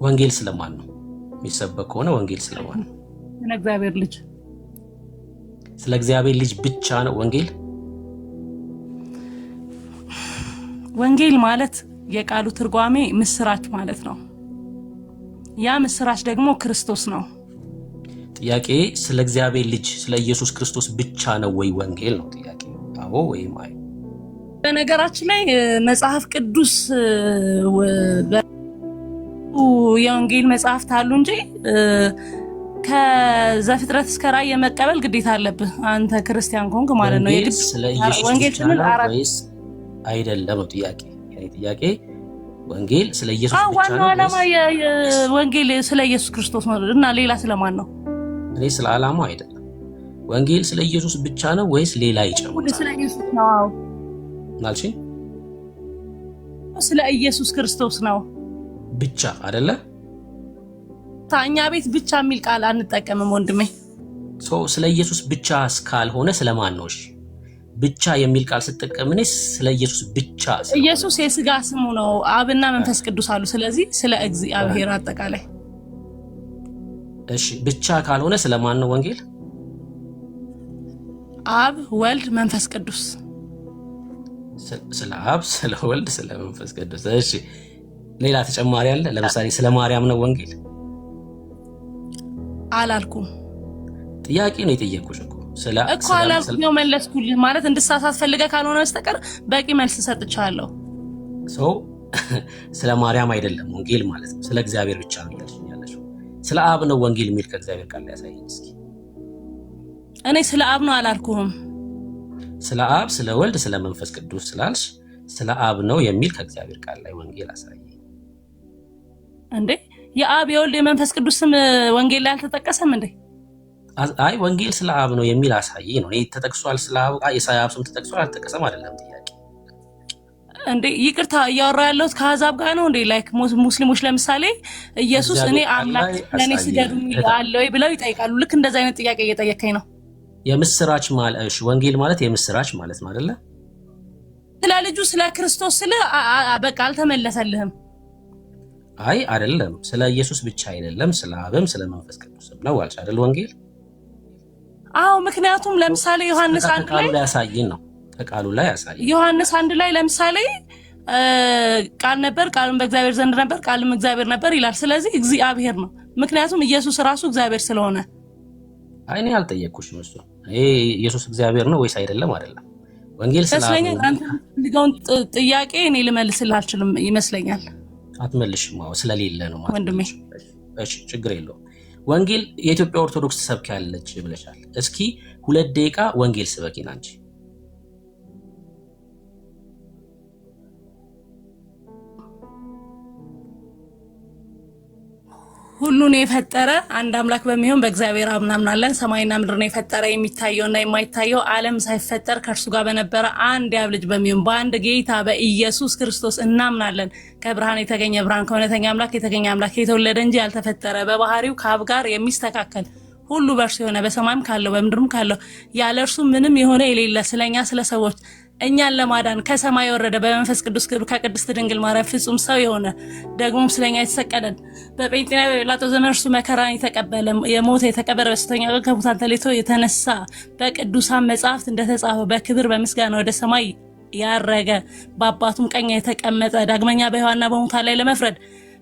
ወንጌል ስለማን ነው የሚሰበክ? ከሆነ ወንጌል ስለማን ነው? ስለ እግዚአብሔር ልጅ። ስለ እግዚአብሔር ልጅ ብቻ ነው ወንጌል። ወንጌል ማለት የቃሉ ትርጓሜ ምስራች ማለት ነው። ያ ምስራች ደግሞ ክርስቶስ ነው። ጥያቄ ስለ እግዚአብሔር ልጅ ስለ ኢየሱስ ክርስቶስ ብቻ ነው ወይ ወንጌል ነው ጥያቄ? አዎ ወይም አይ? በነገራችን ላይ መጽሐፍ ቅዱስ የወንጌል መጽሐፍት አሉ እንጂ ከዘፍጥረት እስከ ራዕይ የመቀበል ግዴታ አለብህ አንተ ክርስቲያን ኮንክ ማለት ነው። የግድ ስለ ኢየሱስ ወንጌል ብቻ ነው ወይስ አይደለም ነው ጥያቄ? ጥያቄ ወንጌል ስለ ኢየሱስ ብቻ ነው? ዋናው ዓላማ ወንጌል ስለ ኢየሱስ ክርስቶስ ነው እና ሌላ ስለማን ነው? እኔ ስለ ዓላማው አይደለም። ወንጌል ስለ ኢየሱስ ብቻ ነው ወይስ ሌላ ይጨምራል? ስለ ኢየሱስ ነው። አዎ ማለሽ ስለ ኢየሱስ ክርስቶስ ነው ብቻ አይደለ? ታኛ ቤት ብቻ የሚል ቃል አንጠቀምም ወንድሜ። ስለ ኢየሱስ ብቻ እስካልሆነ ስለማን ነው? እሺ ብቻ የሚል ቃል ስትጠቀም እኔ ስለ ኢየሱስ ብቻ ኢየሱስ የሥጋ ስሙ ነው። አብና መንፈስ ቅዱስ አሉ። ስለዚህ ስለ እግዚአብሔር አጠቃላይ። እሺ ብቻ ካልሆነ ስለማን ነው ወንጌል? አብ ወልድ መንፈስ ቅዱስ። ስለ አብ ስለ ወልድ ስለ መንፈስ ቅዱስ። እሺ ሌላ ተጨማሪ አለ? ለምሳሌ ስለ ማርያም ነው ወንጌል? አላልኩም። ጥያቄ ነው የጠየቁሽ እኮ እኮ አላልኩም ነው መለስኩልህ። ማለት እንድሳሳት ፈልገህ ካልሆነ በስተቀር በቂ መልስ ሰጥቻለሁ። ስለ ማርያም አይደለም ወንጌል ማለት ነው፣ ስለ እግዚአብሔር ብቻ ነው ያልሽኛለሽ። ስለ አብ ነው ወንጌል የሚል ከእግዚአብሔር ቃል ላይ ያሳየኝ እስኪ። እኔ ስለ አብ ነው አላልኩም። ስለ አብ ስለ ወልድ ስለ መንፈስ ቅዱስ ስላልሽ ስለ አብ ነው የሚል ከእግዚአብሔር ቃል ላይ ወንጌል አሳየኝ። እንዴ የአብ የወልድ የመንፈስ ቅዱስ ስም ወንጌል ላይ አልተጠቀሰም እንዴ? አይ ወንጌል ስለ አብ ነው የሚል አሳየኝ ነው። እኔ ተጠቅሷል ስለ አብ የአብ ስም ተጠቅሷል አልተጠቀሰም አይደለም ጥያቄ። እንዴ ይቅርታ እያወራ ያለሁት ከአሕዛብ ጋር ነው እንዴ? ላይክ ሙስሊሞች ለምሳሌ ኢየሱስ እኔ አምላክ ለኔ ስገዱ አለ ወይ ብለው ይጠይቃሉ። ልክ እንደዛ አይነት ጥያቄ እየጠየከኝ ነው። የምስራች ማለት እሺ፣ ወንጌል ማለት የምስራች ማለት ነው አይደለ? ስለ ልጁ ስለ ክርስቶስ ስለ በቃ አልተመለሰልህም። አይ አይደለም፣ ስለ ኢየሱስ ብቻ አይደለም፣ ስለ አብም ስለ መንፈስ ቅዱስም ነው አልሽ አይደል? ወንጌል አዎ፣ ምክንያቱም ለምሳሌ ዮሐንስ 1 ላይ ያሳየን ነው ከቃሉ ላይ ያሳየን። ዮሐንስ 1 ላይ ለምሳሌ ቃል ነበር፣ ቃልም በእግዚአብሔር ዘንድ ነበር፣ ቃልም እግዚአብሔር ነበር ይላል። ስለዚህ እግዚአብሔር ነው፣ ምክንያቱም ኢየሱስ ራሱ እግዚአብሔር ስለሆነ። አይ እኔ አልጠየቅኩሽም እሱ ይሄ ኢየሱስ እግዚአብሔር ነው ወይስ አይደለም አይደለም። ወንጌል ስለኛ አንተ ልጋውን ጥያቄ እኔ ልመልስልህ አልችልም ይመስለኛል። አትመልሽም ነው ስለሌለ ነው ማለት ወንድሜ። እሺ ችግር የለውም። ወንጌል የኢትዮጵያ ኦርቶዶክስ ትሰብኪያለች ብለሻል። እስኪ 2 ደቂቃ ወንጌል ስበኪን አንቺ። ሁሉን የፈጠረ አንድ አምላክ በሚሆን በእግዚአብሔር እናምናለን። ሰማይና ምድርን የፈጠረ የሚታየውና የማይታየው ዓለም ሳይፈጠር ከእርሱ ጋር በነበረ አንድ የአብ ልጅ በሚሆን በአንድ ጌታ በኢየሱስ ክርስቶስ እናምናለን። ከብርሃን የተገኘ ብርሃን ከእውነተኛ አምላክ የተገኘ አምላክ የተወለደ እንጂ ያልተፈጠረ በባህሪው ከአብ ጋር የሚስተካከል ሁሉ በእርሱ የሆነ በሰማይም ካለው በምድርም ካለው ያለ እርሱ ምንም የሆነ የሌለ ስለኛ ስለ ሰዎች እኛን ለማዳን ከሰማይ የወረደ በመንፈስ ቅዱስ ክብር ከቅድስት ድንግል ማርያም ፍጹም ሰው የሆነ ደግሞም ስለኛ የተሰቀለን በጴንጤና በጲላጦስ ዘመን እርሱ መከራን የተቀበለ የሞተ የተቀበረ በሦስተኛው ቀን ከሙታን ተለይቶ የተነሳ በቅዱሳን መጻሕፍት እንደተጻፈው በክብር በምስጋና ወደ ሰማይ ያረገ በአባቱም ቀኝ የተቀመጠ ዳግመኛ በሕያዋንና በሙታን ላይ ለመፍረድ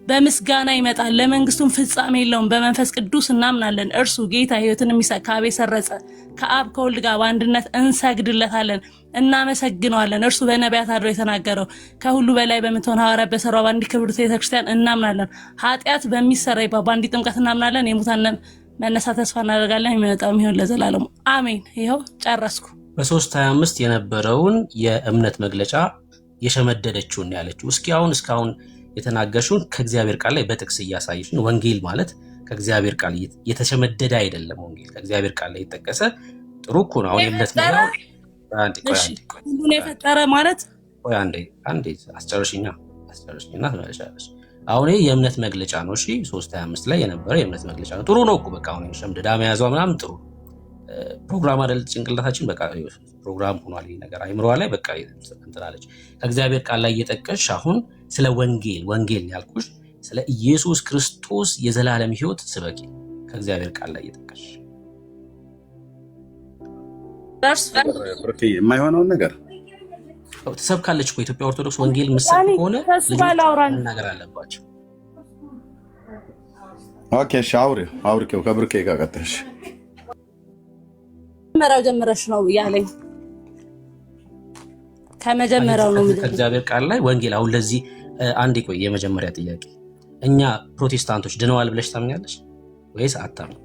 በምስጋና ይመጣል። ለመንግስቱም ፍጻሜ የለውም። በመንፈስ ቅዱስ እናምናለን። እርሱ ጌታ ሕይወትን የሚሰጥ ከአብ የሰረጸ ከአብ ከወልድ ጋር በአንድነት እንሰግድለታለን፣ እናመሰግነዋለን። እርሱ በነቢያት አድሮ የተናገረው ከሁሉ በላይ በምትሆን ሐዋርያት በሠራው በአንዲት ክብርት ቤተክርስቲያን እናምናለን። ኃጢአት በሚሰረይባት በአንዲት ጥምቀት እናምናለን። የሙታን መነሳት ተስፋ እናደርጋለን። የሚመጣው ይሁን ለዘላለሙ አሜን። ይኸው ጨረስኩ። በ3:25 የነበረውን የእምነት መግለጫ የሸመደደችውን ያለችው እስኪ አሁን እስካሁን የተናገርሽውን ከእግዚአብሔር ቃል ላይ በጥቅስ እያሳየሽን። ወንጌል ማለት ከእግዚአብሔር ቃል የተሸመደደ አይደለም። ወንጌል ከእግዚአብሔር ቃል ላይ የተጠቀሰ ጥሩ እኮ ነው። አሁን የእምነት ነው ሁሉን የፈጠረ ማለት አንዴ አስጨርሽኝና ትመለሻለሽ። አሁን የእምነት መግለጫ ነው። እሺ 3:25 ላይ የነበረ የእምነት መግለጫ ነው። ጥሩ ነው እኮ በቃ አሁን ሸምደዳ መያዟ ምናምን ጥሩ ፕሮግራም አይደል? ጭንቅላታችን በቃ ፕሮግራም ሆኗል ይሄ ነገር አይምሯ ላይ በቃ እንትን አለች። ከእግዚአብሔር ቃል ላይ እየጠቀስሽ አሁን ስለ ወንጌል ያልኩሽ ስለ ኢየሱስ ክርስቶስ የዘላለም ሕይወት ስበኪ ከእግዚአብሔር ቃል ላይ እየጠቀስሽ የማይሆነውን ነገር ትሰብካለች እኮ ኢትዮጵያ ኦርቶዶክስ ወንጌል ምሰብ ከሆነ ልጆች መናገር አለባቸው። ኦኬ እሺ አውሪው ከብርኬ ጋር ቀጥሽ መራው ጀምረሽ ነው ያለኝ። ከመጀመሪያው ነው ከእግዚአብሔር ቃል ላይ ወንጌል። አሁን ለዚህ አንዴ ቆይ፣ የመጀመሪያ ጥያቄ እኛ ፕሮቴስታንቶች ድነዋል ብለሽ ታምኛለሽ ወይስ አታምኝ?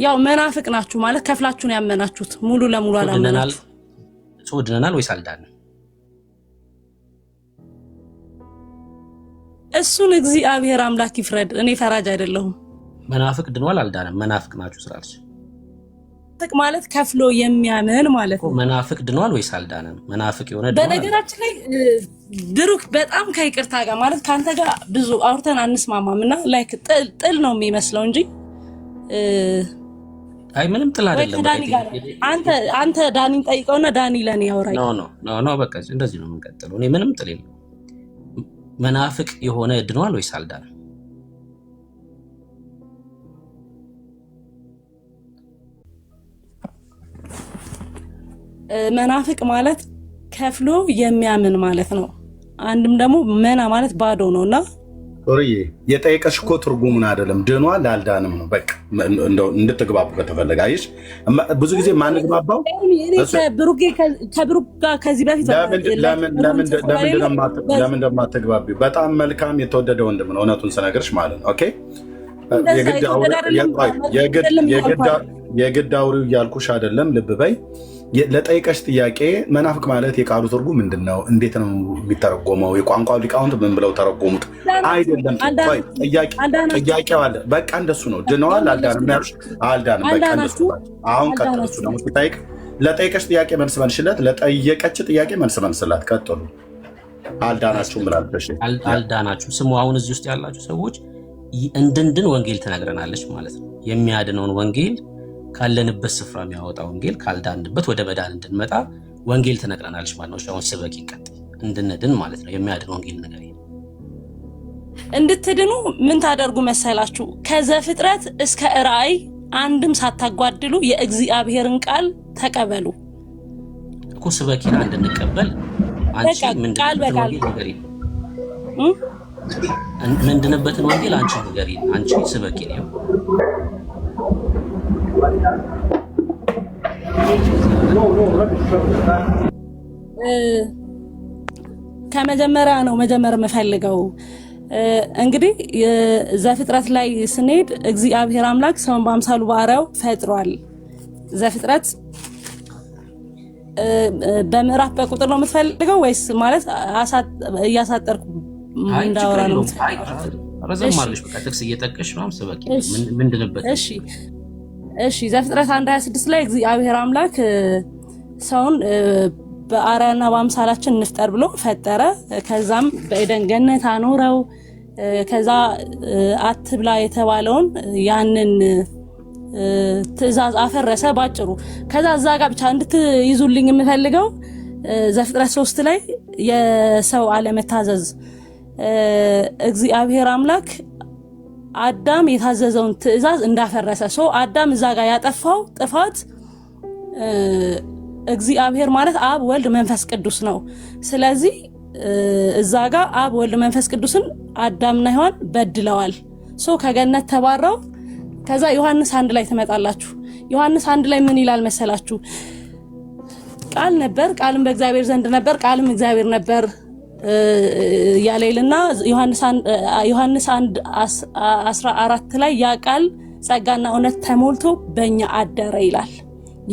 ያው መናፍቅ ናችሁ ማለት ከፍላችሁ ነው ያመናችሁት። ሙሉ ለሙሉ አላመናችሁ። ድነናል ወይስ አልዳንም? እሱን እግዚአብሔር አምላክ ይፍረድ። እኔ ፈራጅ አይደለሁም። መናፍቅ ድነዋል አልዳንም? መናፍቅ ናችሁ ስላልሽ ማለት ከፍሎ የሚያምን ማለት ነው። መናፍቅ ድኗል ወይስ አልዳነም? መናፍቅ የሆነ በነገራችን ላይ ብሩክ በጣም ከይቅርታ ጋር ማለት ካንተ ጋር ብዙ አውርተን አንስማማም እና ላይክ ጥል ነው የሚመስለው እንጂ አይ ምንም ጥል አይደለም። አንተ ዳኒን ጠይቀውና ዳኒ ለኔ ያወራኝ። ኖ በቃ እንደዚህ ነው የምንቀጥለው። እኔ ምንም ጥል የለም። መናፍቅ የሆነ ድኗል ወይስ አልዳነም? መናፍቅ ማለት ከፍሎ የሚያምን ማለት ነው። አንድም ደግሞ መና ማለት ባዶ ነውና ጦርዬ የጠየቀሽ እኮ ትርጉሙን አይደለም ድኗል አልዳንም ነው። በቃ እንደው እንድትግባቡ ከተፈለገ አይሽ ብዙ ጊዜ ማንግባባው ከብሩክ ጋር ከዚህ በፊት ለምን እንደማትግባቢው በጣም መልካም የተወደደ ወንድም ነው እውነቱን ስነግርሽ ማለት ነው። ኦኬ የግድ አውሪው እያልኩሽ አይደለም። ልብ በይ። ለጠይቀሽ ጥያቄ መናፍቅ ማለት የቃሉ ትርጉም ምንድን ነው? እንዴት ነው የሚተረጎመው? የቋንቋ ሊቃውንት ምን ብለው ተረጎሙት? አይደለም ጥያቄው አለ። በቃ እንደሱ ነው። ድነዋል አልዳንም ያሉሽ አልዳንም። በቃ እንደሱ አሁን ቀጥሉ። ደግሞ ሲጠይቅ ለጠይቀሽ ጥያቄ መልስ መልሽለት፣ ለጠየቀች ጥያቄ መልስ መልስላት። ቀጥሉ። አልዳናችሁም ብላለች። አልዳናችሁም። ስሙ አሁን እዚህ ውስጥ ያላችሁ ሰዎች እንድንድን ወንጌል ትነግረናለች ማለት ነው። የሚያድነውን ወንጌል ካለንበት ስፍራ የሚያወጣ ወንጌል ካልዳንበት ወደ መዳን እንድንመጣ ወንጌል ትነግረናለች ማለት ነው። አሁን ስበክ ይቀጥል እንድንድን ማለት ነው። የሚያድን ወንጌል ነገር እንድትድኑ ምን ታደርጉ መሰላችሁ? ከዘፍጥረት እስከ ራእይ አንድም ሳታጓድሉ የእግዚአብሔርን ቃል ተቀበሉ እኮ። ስበኪና እንድንቀበል አንቺ ምንድንበትን ወንጌል አንቺ ንገሪ፣ አንቺ ስበኪ ነው። ከመጀመሪያ ነው መጀመር የምፈልገው። እንግዲህ ዘፍጥረት ላይ ስንሄድ እግዚአብሔር አምላክ ሰውን በአምሳሉ በአርአያው ፈጥሯል። ዘፍጥረት በምዕራፍ በቁጥር ነው የምትፈልገው ወይስ ማለት እያሳጠርኩ እንዳወራ ነው? ረዘም አለሽ በቃ ጥቅስ እየጠቀሽ ነው ስበኪ ምንድንበት። እሺ ዘፍጥረት 1:26 ላይ እግዚአብሔር አምላክ ሰውን በአርአያና በአምሳላችን እንፍጠር ብሎ ፈጠረ። ከዛም በኤደን ገነት አኖረው። ከዛ አትብላ የተባለውን ያንን ትእዛዝ አፈረሰ ባጭሩ። ከዛ እዛ ጋር ብቻ እንድትይዙልኝ የምፈልገው ዘፍጥረት 3 ላይ የሰው አለመታዘዝ እግዚአብሔር አምላክ አዳም የታዘዘውን ትእዛዝ እንዳፈረሰ ሰው አዳም እዛ ጋር ያጠፋው ጥፋት እግዚአብሔር ማለት አብ ወልድ መንፈስ ቅዱስ ነው። ስለዚህ እዛ ጋር አብ ወልድ መንፈስ ቅዱስን አዳምና ሔዋን በድለዋል። ሰው ከገነት ተባረው። ከዛ ዮሐንስ 1 ላይ ትመጣላችሁ። ዮሐንስ 1 ላይ ምን ይላል መሰላችሁ? ቃል ነበር፣ ቃልም በእግዚአብሔር ዘንድ ነበር፣ ቃልም እግዚአብሔር ነበር ያለይልና ዮሐንስ 1:14 ላይ ያ ቃል ጸጋና እውነት ተሞልቶ በእኛ አደረ ይላል።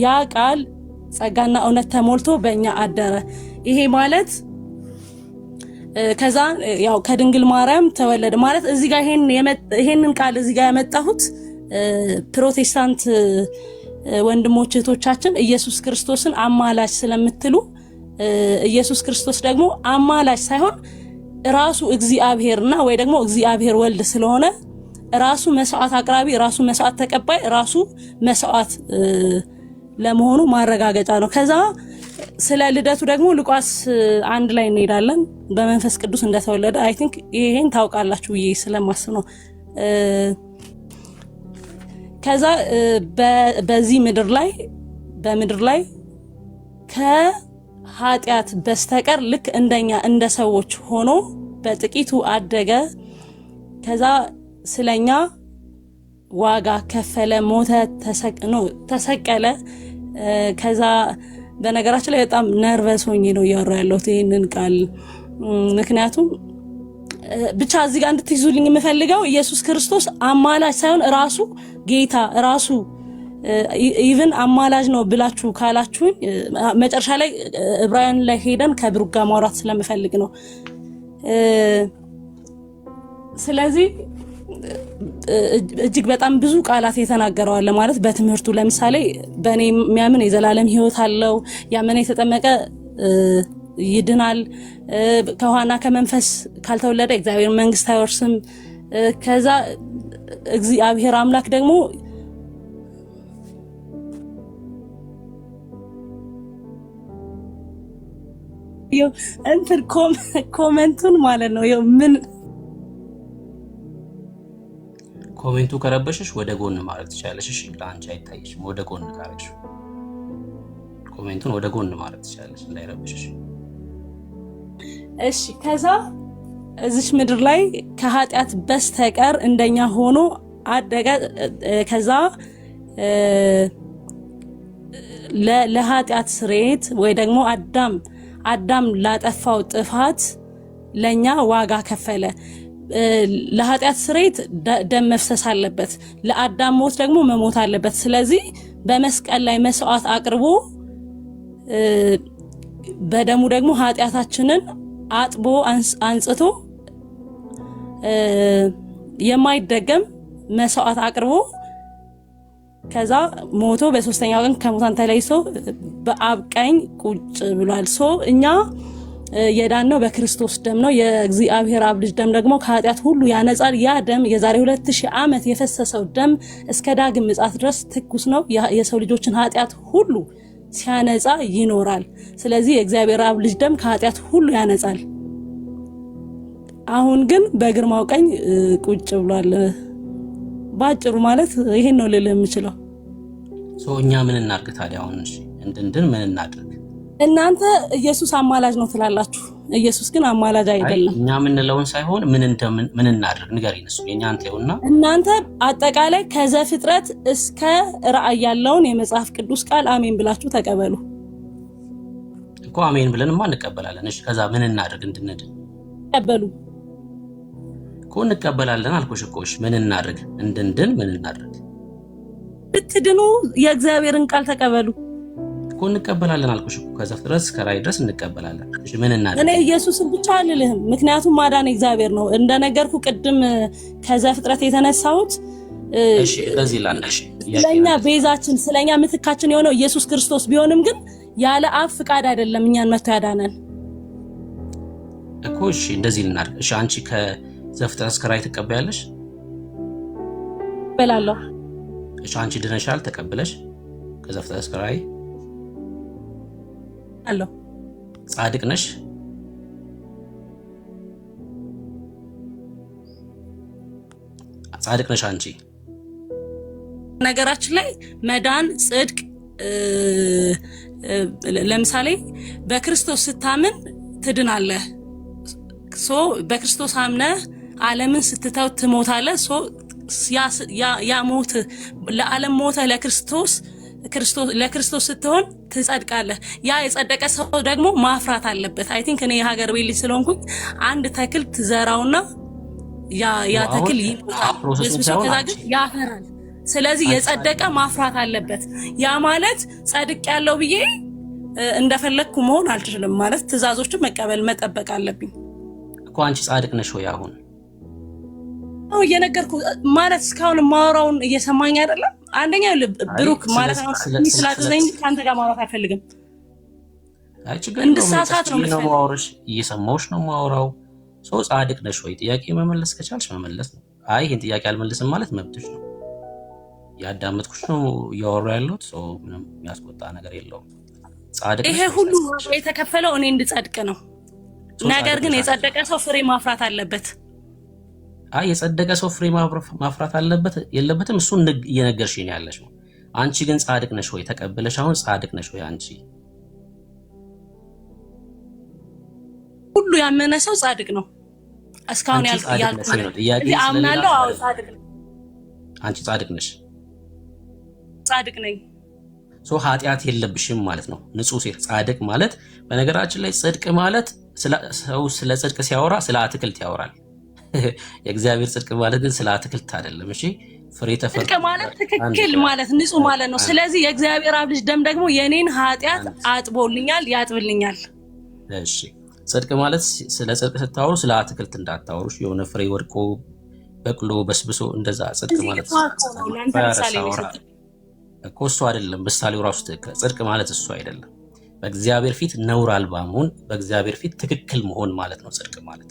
ያ ቃል ጸጋና እውነት ተሞልቶ በእኛ አደረ። ይሄ ማለት ከዛ ያው ከድንግል ማርያም ተወለደ ማለት እዚህ ጋር ይሄንን ቃል እዚህ ጋር ያመጣሁት ፕሮቴስታንት ወንድሞች እህቶቻችን ኢየሱስ ክርስቶስን አማላጅ ስለምትሉ ኢየሱስ ክርስቶስ ደግሞ አማላጅ ሳይሆን ራሱ እግዚአብሔርና ወይ ደግሞ እግዚአብሔር ወልድ ስለሆነ ራሱ መስዋዕት አቅራቢ፣ ራሱ መስዋዕት ተቀባይ፣ ራሱ መስዋዕት ለመሆኑ ማረጋገጫ ነው። ከዛ ስለ ልደቱ ደግሞ ሉቃስ 1 ላይ እንሄዳለን። በመንፈስ ቅዱስ እንደተወለደ አይ ቲንክ ይሄን ታውቃላችሁ ብዬ ስለማስብ ነው። ከዛ በዚህ በምድር ላይ ከኃጢአት በስተቀር ልክ እንደኛ እንደ ሰዎች ሆኖ በጥቂቱ አደገ። ከዛ ስለኛ ዋጋ ከፈለ፣ ሞተ፣ ተሰቀለ። ከዛ በነገራችን ላይ በጣም ነርቨስ ሆኜ ነው እያወራ ያለሁት ይሄንን ቃል ምክንያቱም ብቻ እዚህ ጋር እንድትይዙልኝ የምፈልገው ኢየሱስ ክርስቶስ አማላጅ ሳይሆን ራሱ ጌታ ራሱ ኢቭን አማላጅ ነው ብላችሁ ካላችሁኝ መጨረሻ ላይ ዕብራውያን ላይ ሄደን ከብሩክ ጋር ማውራት ስለምፈልግ ነው። ስለዚህ እጅግ በጣም ብዙ ቃላት የተናገረዋል ማለት በትምህርቱ ለምሳሌ በእኔ የሚያምን የዘላለም ሕይወት አለው፣ ያመነ የተጠመቀ ይድናል፣ ከውሃና ከመንፈስ ካልተወለደ እግዚአብሔር መንግስት አይወርስም። ከዛ እግዚአብሔር አምላክ ደግሞ እንትን ኮሜንቱን ማለት ነው ምን ኮሜንቱ ከረበሽሽ ወደ ጎን ማለት ትችላለሽ። እሺ ለአንቺ አይታይሽም። ወደ ጎን ካረግሽ ኮሜንቱን ወደ ጎን ማለት ትችላለች እንዳይረብሽሽ። እሺ ከዛ እዚች ምድር ላይ ከኃጢአት በስተቀር እንደኛ ሆኖ አደገ። ከዛ ለኃጢአት ስርየት ወይ ደግሞ አዳም ላጠፋው ጥፋት ለኛ ዋጋ ከፈለ። ለኃጢአት ስርየት ደም መፍሰስ አለበት፣ ለአዳም ሞት ደግሞ መሞት አለበት። ስለዚህ በመስቀል ላይ መስዋዕት አቅርቦ በደሙ ደግሞ ኃጢአታችንን አጥቦ አንጽቶ የማይደገም መስዋዕት አቅርቦ ከዛ ሞቶ በሶስተኛው ቀን ከሙታን ተለይቶ በአብ ቀኝ ቁጭ ብሏል። እኛ የዳነው በክርስቶስ ደም ነው። የእግዚአብሔር አብ ልጅ ደም ደግሞ ከኃጢአት ሁሉ ያነጻል። ያ ደም የዛሬ 2000 ዓመት የፈሰሰው ደም እስከ ዳግም ምጽአት ድረስ ትኩስ ነው። የሰው ልጆችን ኃጢአት ሁሉ ሲያነጻ ይኖራል። ስለዚህ የእግዚአብሔር አብ ልጅ ደም ከኃጢአት ሁሉ ያነጻል። አሁን ግን በግርማው ቀኝ ቁጭ ብሏል። ባጭሩ ማለት ይሄን ነው ልል የምችለው። እኛ ምን እናድርግ ታዲያ? አሁን እሺ እንድንድን ምን እናድርግ? እናንተ ኢየሱስ አማላጅ ነው ትላላችሁ። ኢየሱስ ግን አማላጅ አይደለም። እኛ የምንለውን ሳይሆን ምን እናድርግ ንገሪን። እሱ የኛንተ ይሁንና እናንተ አጠቃላይ ከዘፍጥረት እስከ ራእይ ያለውን የመጽሐፍ ቅዱስ ቃል አሜን ብላችሁ ተቀበሉ እኮ። አሜን ብለንማ እንቀበላለን። እሺ ከዛ ምን እናድርግ? እንድንድን ተቀበሉ እኮ እንቀበላለን አልኩሽ እኮ። እሺ ምን እናድርግ? እንድንድን ምን እናድርግ? ብትድኑ የእግዚአብሔርን ቃል ተቀበሉ እኮ። እንቀበላለን አልኩሽ እኮ። ከዘፍጥረት እስከ ራእይ ድረስ እንቀበላለን። እሺ ምን እናድርግ? እኔ ኢየሱስን ብቻ አልልህም፣ ምክንያቱም ማዳን እግዚአብሔር ነው። እንደነገርኩ ቅድም ከዘፍጥረት የተነሳሁት እሺ ለዚህ ላንደሽ ስለኛ ቤዛችን ስለኛ ምትካችን የሆነው ኢየሱስ ክርስቶስ ቢሆንም ግን ያለ አብ ፍቃድ አይደለም እኛን መጥቶ ያዳነን እኮ። እሺ እንደዚህ ልናድርግ። እሺ አንቺ ከዘፍጥረት እስከ ራእይ ትቀበያለሽ? በላለሁ። እሺ አንቺ ድነሻል ተቀበለሽ? ከዘፍጥረት እስከ ራእይ አሎ ጻድቅ ነሽ? ጻድቅ ነሽ አንቺ? ነገራችን ላይ መዳን ጽድቅ፣ ለምሳሌ በክርስቶስ ስታምን ትድናለህ። በክርስቶስ አምነህ ዓለምን ስትተው ትሞታለህ። ያ ሞት ለዓለም ሞተ ለክርስቶስ ስትሆን ትጸድቃለህ። ያ የጸደቀ ሰው ደግሞ ማፍራት አለበት። አይ ቲንክ እኔ የሀገር ቤት ልጅ ስለሆንኩኝ አንድ ተክል ትዘራውና ያ ተክል ይሞታል፣ ከዛ ግን ያፈራል። ስለዚህ የጸደቀ ማፍራት አለበት። ያ ማለት ጸድቅ ያለው ብዬ እንደፈለግኩ መሆን አልችልም ማለት ትእዛዞችን መቀበል መጠበቅ አለብኝ እኮ። አንቺ ጻድቅ ነሽ ወይ? አሁን እየነገርኩ ማለት እስካሁን ማወራውን እየሰማኝ አይደለም። አንደኛ ብሩክ ማለት ነው ስላዘዘኝ ከአንተ ጋር ማውራት አልፈልግም። እንድሳሳት ነው የምትፈልገው። እየሰማሁሽ ነው ማወራው። ሰው ጻድቅ ነሽ ወይ ጥያቄ መመለስ ከቻልሽ መመለስ ነው። አይ ይሄን ጥያቄ አልመልስም ማለት መብትሽ ነው። ያዳመጥኩሽ ነው እያወራ ያለሁት። ሰው ምንም የሚያስቆጣ ነገር የለውም። ጻድቅ ይሄ ሁሉ የተከፈለው እኔ እንድጸድቅ ነው። ነገር ግን የጸደቀ ሰው ፍሬ ማፍራት አለበት። አይ የጸደቀ ሰው ፍሬ ማፍራት አለበት የለበትም እሱን እየነገርሽኝ ነው ያለሽ ነው። አንቺ ግን ጻድቅ ነሽ ወይ? ተቀበለሽ አሁን ጻድቅ ነሽ ወይ አንቺ? ሁሉ ያመነ ሰው ጻድቅ ነው። እስካሁን ያምናለው። አዎ ጻድቅ ነኝ። አንቺ ጻድቅ ነሽ? ጻድቅ ነኝ። ኃጢአት የለብሽም ማለት ነው። ንጹህ ሴት ጻድቅ ማለት። በነገራችን ላይ ጽድቅ ማለት ሰው ስለ ጽድቅ ሲያወራ ስለ አትክልት ያወራል። የእግዚአብሔር ጽድቅ ማለት ግን ስለ አትክልት አይደለም። እሺ ፍሬ ጽድቅ ማለት ትክክል ማለት ንጹህ ማለት ነው። ስለዚህ የእግዚአብሔር አብ ልጅ ደም ደግሞ የኔን ኃጢአት አጥቦልኛል፣ ያጥብልኛል። እሺ ጽድቅ ማለት ስለ ጽድቅ ስታወሩ ስለ አትክልት እንዳታወሩ። የሆነ ፍሬ ወድቆ በቅሎ በስብሶ እንደዛ ጽድቅ ማለት እኮ እሱ አይደለም። ምሳሌው ራሱ ትክክል። ጽድቅ ማለት እሱ አይደለም። በእግዚአብሔር ፊት ነውር አልባ መሆን፣ በእግዚአብሔር ፊት ትክክል መሆን ማለት ነው ጽድቅ ማለት።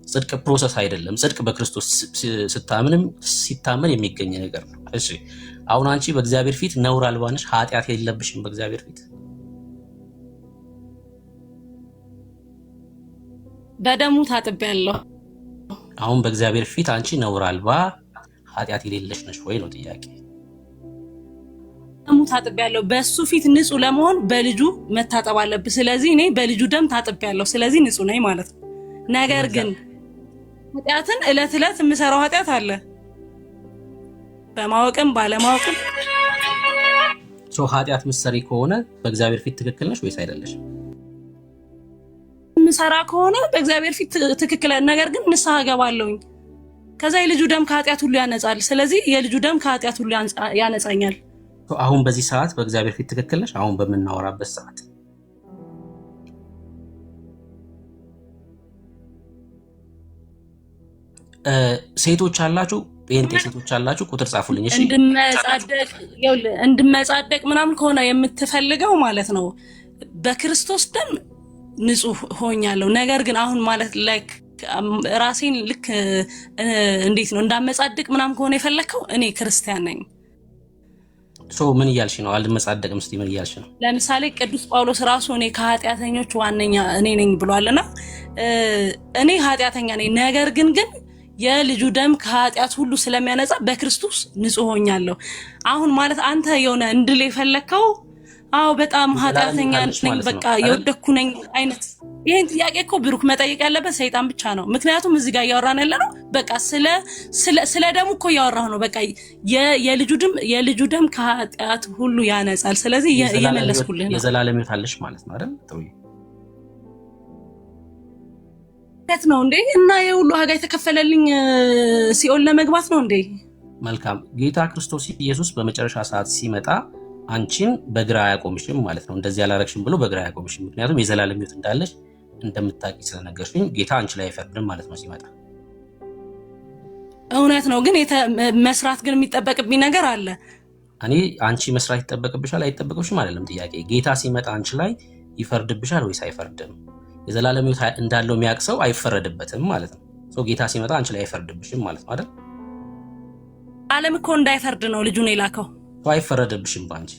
ጽድቅ ፕሮሰስ አይደለም። ጽድቅ በክርስቶስ ሲታመን የሚገኝ ነገር ነው። እሺ አሁን አንቺ በእግዚአብሔር ፊት ነውር አልባ ነሽ፣ ኃጢአት የለብሽም በእግዚአብሔር ፊት። በደሙ ታጥቤያለሁ። አሁን በእግዚአብሔር ፊት አንቺ ነውር አልባ ኃጢአት የሌለሽ ነሽ ወይ ነው ጥያቄ። ደሙ ታጥቤያለሁ። በሱ ፊት ንጹህ ለመሆን በልጁ መታጠብ አለብህ። ስለዚህ እኔ በልጁ ደም ታጥቤያለሁ፣ ስለዚህ ንጹህ ነኝ ማለት ነው። ነገር ግን ኃጢአትን እለት እለት የምሰራው ኃጢአት አለ፣ በማወቅም ባለማወቅም። ኃጢአት ምሰሪ ከሆነ በእግዚአብሔር ፊት ትክክል ነሽ ወይስ አይደለሽም? ምሰራ ከሆነ በእግዚአብሔር ፊት ትክክል፣ ነገር ግን ንስሐ ገባለሁኝ። ከዛ የልጁ ደም ከኃጢአት ሁሉ ያነጻል። ስለዚህ የልጁ ደም ከኃጢአት ሁሉ ያነጻኛል። አሁን በዚህ ሰዓት በእግዚአብሔር ፊት ትክክል ነሽ? አሁን በምናወራበት ሰዓት ሴቶች አላችሁ፣ ጴንጤ ሴቶች አላችሁ፣ ቁጥር ጻፉልኝ። እሺ እንድመጻደቅ ምናምን ከሆነ የምትፈልገው ማለት ነው በክርስቶስ ደም ንጹህ ሆኛለሁ። ነገር ግን አሁን ማለት ላይክ ራሴን ልክ እንዴት ነው እንዳመጻደቅ ምናምን ከሆነ የፈለከው እኔ ክርስቲያን ነኝ። ምን እያልሽ ነው? አልመጻደቅም ስትይ ምን እያልሽ ነው? ለምሳሌ ቅዱስ ጳውሎስ ራሱ እኔ ከኃጢአተኞች ዋነኛ እኔ ነኝ ብሏልና እኔ ኃጢአተኛ ነኝ፣ ነገር ግን የልጁ ደም ከኃጢአት ሁሉ ስለሚያነጻ በክርስቶስ ንጹህ ሆኛለሁ። አሁን ማለት አንተ የሆነ እንድል የፈለከው አዎ በጣም ኃጢአተኛ ነኝ በቃ የወደኩ ነኝ አይነት። ይሄን ጥያቄ እኮ ብሩክ መጠየቅ ያለበት ሰይጣን ብቻ ነው። ምክንያቱም እዚህ ጋር እያወራን ያለ ነው በቃ ስለ ደሙ እኮ እያወራህ ነው። በቃ የልጁ ደም ከኃጢአት ሁሉ ያነጻል። ስለዚህ እየመለስኩልህ ነው። የዘላለም ሕይወት አለሽ ማለት ነው አይደል? ጥሩ ነው እንዴ? እና የሁሉ ዋጋ የተከፈለልኝ ሲኦል ለመግባት ነው እንዴ? መልካም። ጌታ ክርስቶስ ኢየሱስ በመጨረሻ ሰዓት ሲመጣ አንቺን በግራ አያቆምሽም ማለት ነው። እንደዚህ ያላረግሽም ብሎ በግራ አያቆምሽም። ምክንያቱም የዘላለም ሕይወት እንዳለሽ እንደምታውቂ ስለነገርሽኝ ጌታ አንቺ ላይ አይፈርድም ማለት ነው ሲመጣ። እውነት ነው፣ ግን መስራት ግን የሚጠበቅብኝ ነገር አለ። እኔ አንቺ መስራት ይጠበቅብሻል አይጠበቅብሽም አይደለም ጥያቄ። ጌታ ሲመጣ አንቺ ላይ ይፈርድብሻል ወይስ አይፈርድም? የዘላለም ሕይወት እንዳለው የሚያውቅ ሰው አይፈረድበትም ማለት ነው። ጌታ ሲመጣ አንቺ ላይ አይፈርድብሽም ማለት ነው አይደል? ዓለም እኮ እንዳይፈርድ ነው ልጁን የላከው። አይፈረድብሽም በአንቺ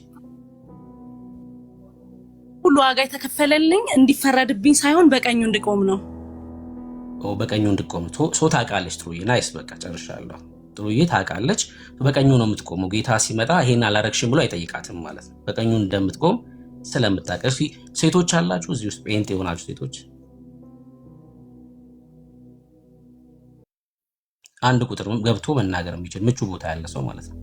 ሁሉ ዋጋ የተከፈለልኝ እንዲፈረድብኝ ሳይሆን በቀኙ እንድቆም ነው። በቀኙ እንድቆም ታውቃለች ጥሩዬ። ናይስ በቃ ጨርሻለሁ። ጥሩዬ ታውቃለች፣ በቀኙ ነው የምትቆመው። ጌታ ሲመጣ ይሄን አላረግሽም ብሎ አይጠይቃትም ማለት ነው። በቀኙ እንደምትቆም ስለምታውቅ። ሴቶች አላችሁ እዚህ ውስጥ ጴንጤ የሆናችሁ ሴቶች አንድ ቁጥር ገብቶ መናገር የሚችል ምቹ ቦታ ያለ ሰው ማለት ነው።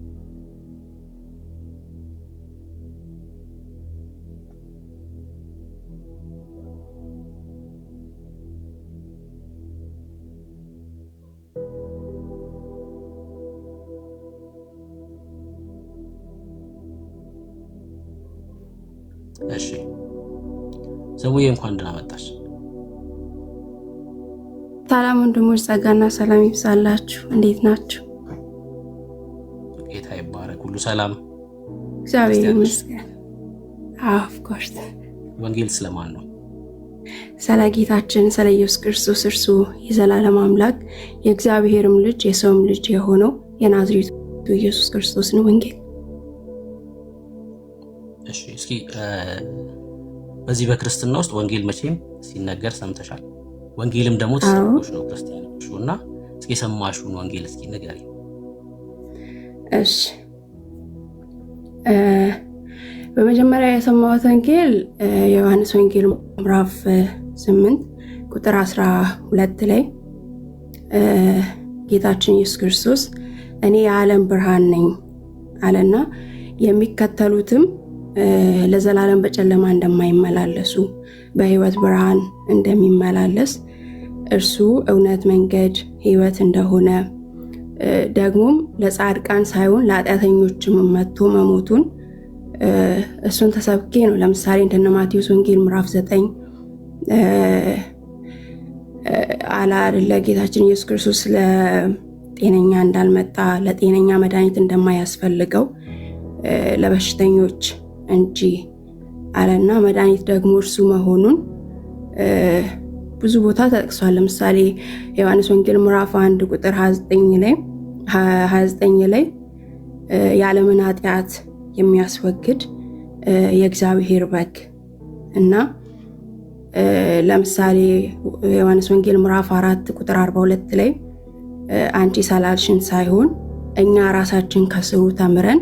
እሺ ዘውዬ እንኳን ደህና መጣሽ። ሰላም ወንድሞች፣ ጸጋና ሰላም ይብዛላችሁ። እንዴት ናችሁ? ጌታ ይባረክ። ሁሉ ሰላም፣ እግዚአብሔር ይመስገን። ኦፍ ኮርስ። ወንጌል ስለማን ነው? ስለ ጌታችን ስለ ኢየሱስ ክርስቶስ፣ እርሱ የዘላለም አምላክ የእግዚአብሔርም ልጅ የሰውም ልጅ የሆነው የናዝሬቱ ኢየሱስ ክርስቶስ ነው ወንጌል። እሺ እስኪ በዚህ በክርስትና ውስጥ ወንጌል መቼም ሲነገር ሰምተሻል። ወንጌልም ደግሞ ተሰብኮሽ ነው ክርስቲያኖች እና እስኪ የሰማሽውን ወንጌል እስኪ ንገሪ። እሺ በመጀመሪያ የሰማሁት ወንጌል የዮሐንስ ወንጌል ምዕራፍ 8 ቁጥር 12 ላይ ጌታችን ኢየሱስ ክርስቶስ እኔ የዓለም ብርሃን ነኝ አለና የሚከተሉትም ለዘላለም በጨለማ እንደማይመላለሱ በሕይወት ብርሃን እንደሚመላለስ እርሱ እውነት፣ መንገድ፣ ሕይወት እንደሆነ ደግሞም ለጻድቃን ሳይሆን ለኃጢአተኞችም መጥቶ መሞቱን እሱን ተሰብኬ ነው። ለምሳሌ እንደነ ማቴዎስ ወንጌል ምዕራፍ 9 አላ አይደለ ጌታችን ኢየሱስ ክርስቶስ ለጤነኛ እንዳልመጣ ለጤነኛ መድኃኒት እንደማያስፈልገው ለበሽተኞች እንጂ አለና መድኃኒት ደግሞ እርሱ መሆኑን ብዙ ቦታ ተጠቅሷል። ለምሳሌ ዮሐንስ ወንጌል ምዕራፍ 1 ቁጥር 29 ላይ የዓለምን ኃጢአት የሚያስወግድ የእግዚአብሔር በግ እና ለምሳሌ ዮሐንስ ወንጌል ምዕራፍ 4 ቁጥር 42 ላይ አንቺ ሳላልሽን ሳይሆን እኛ ራሳችን ከስሩ ተምረን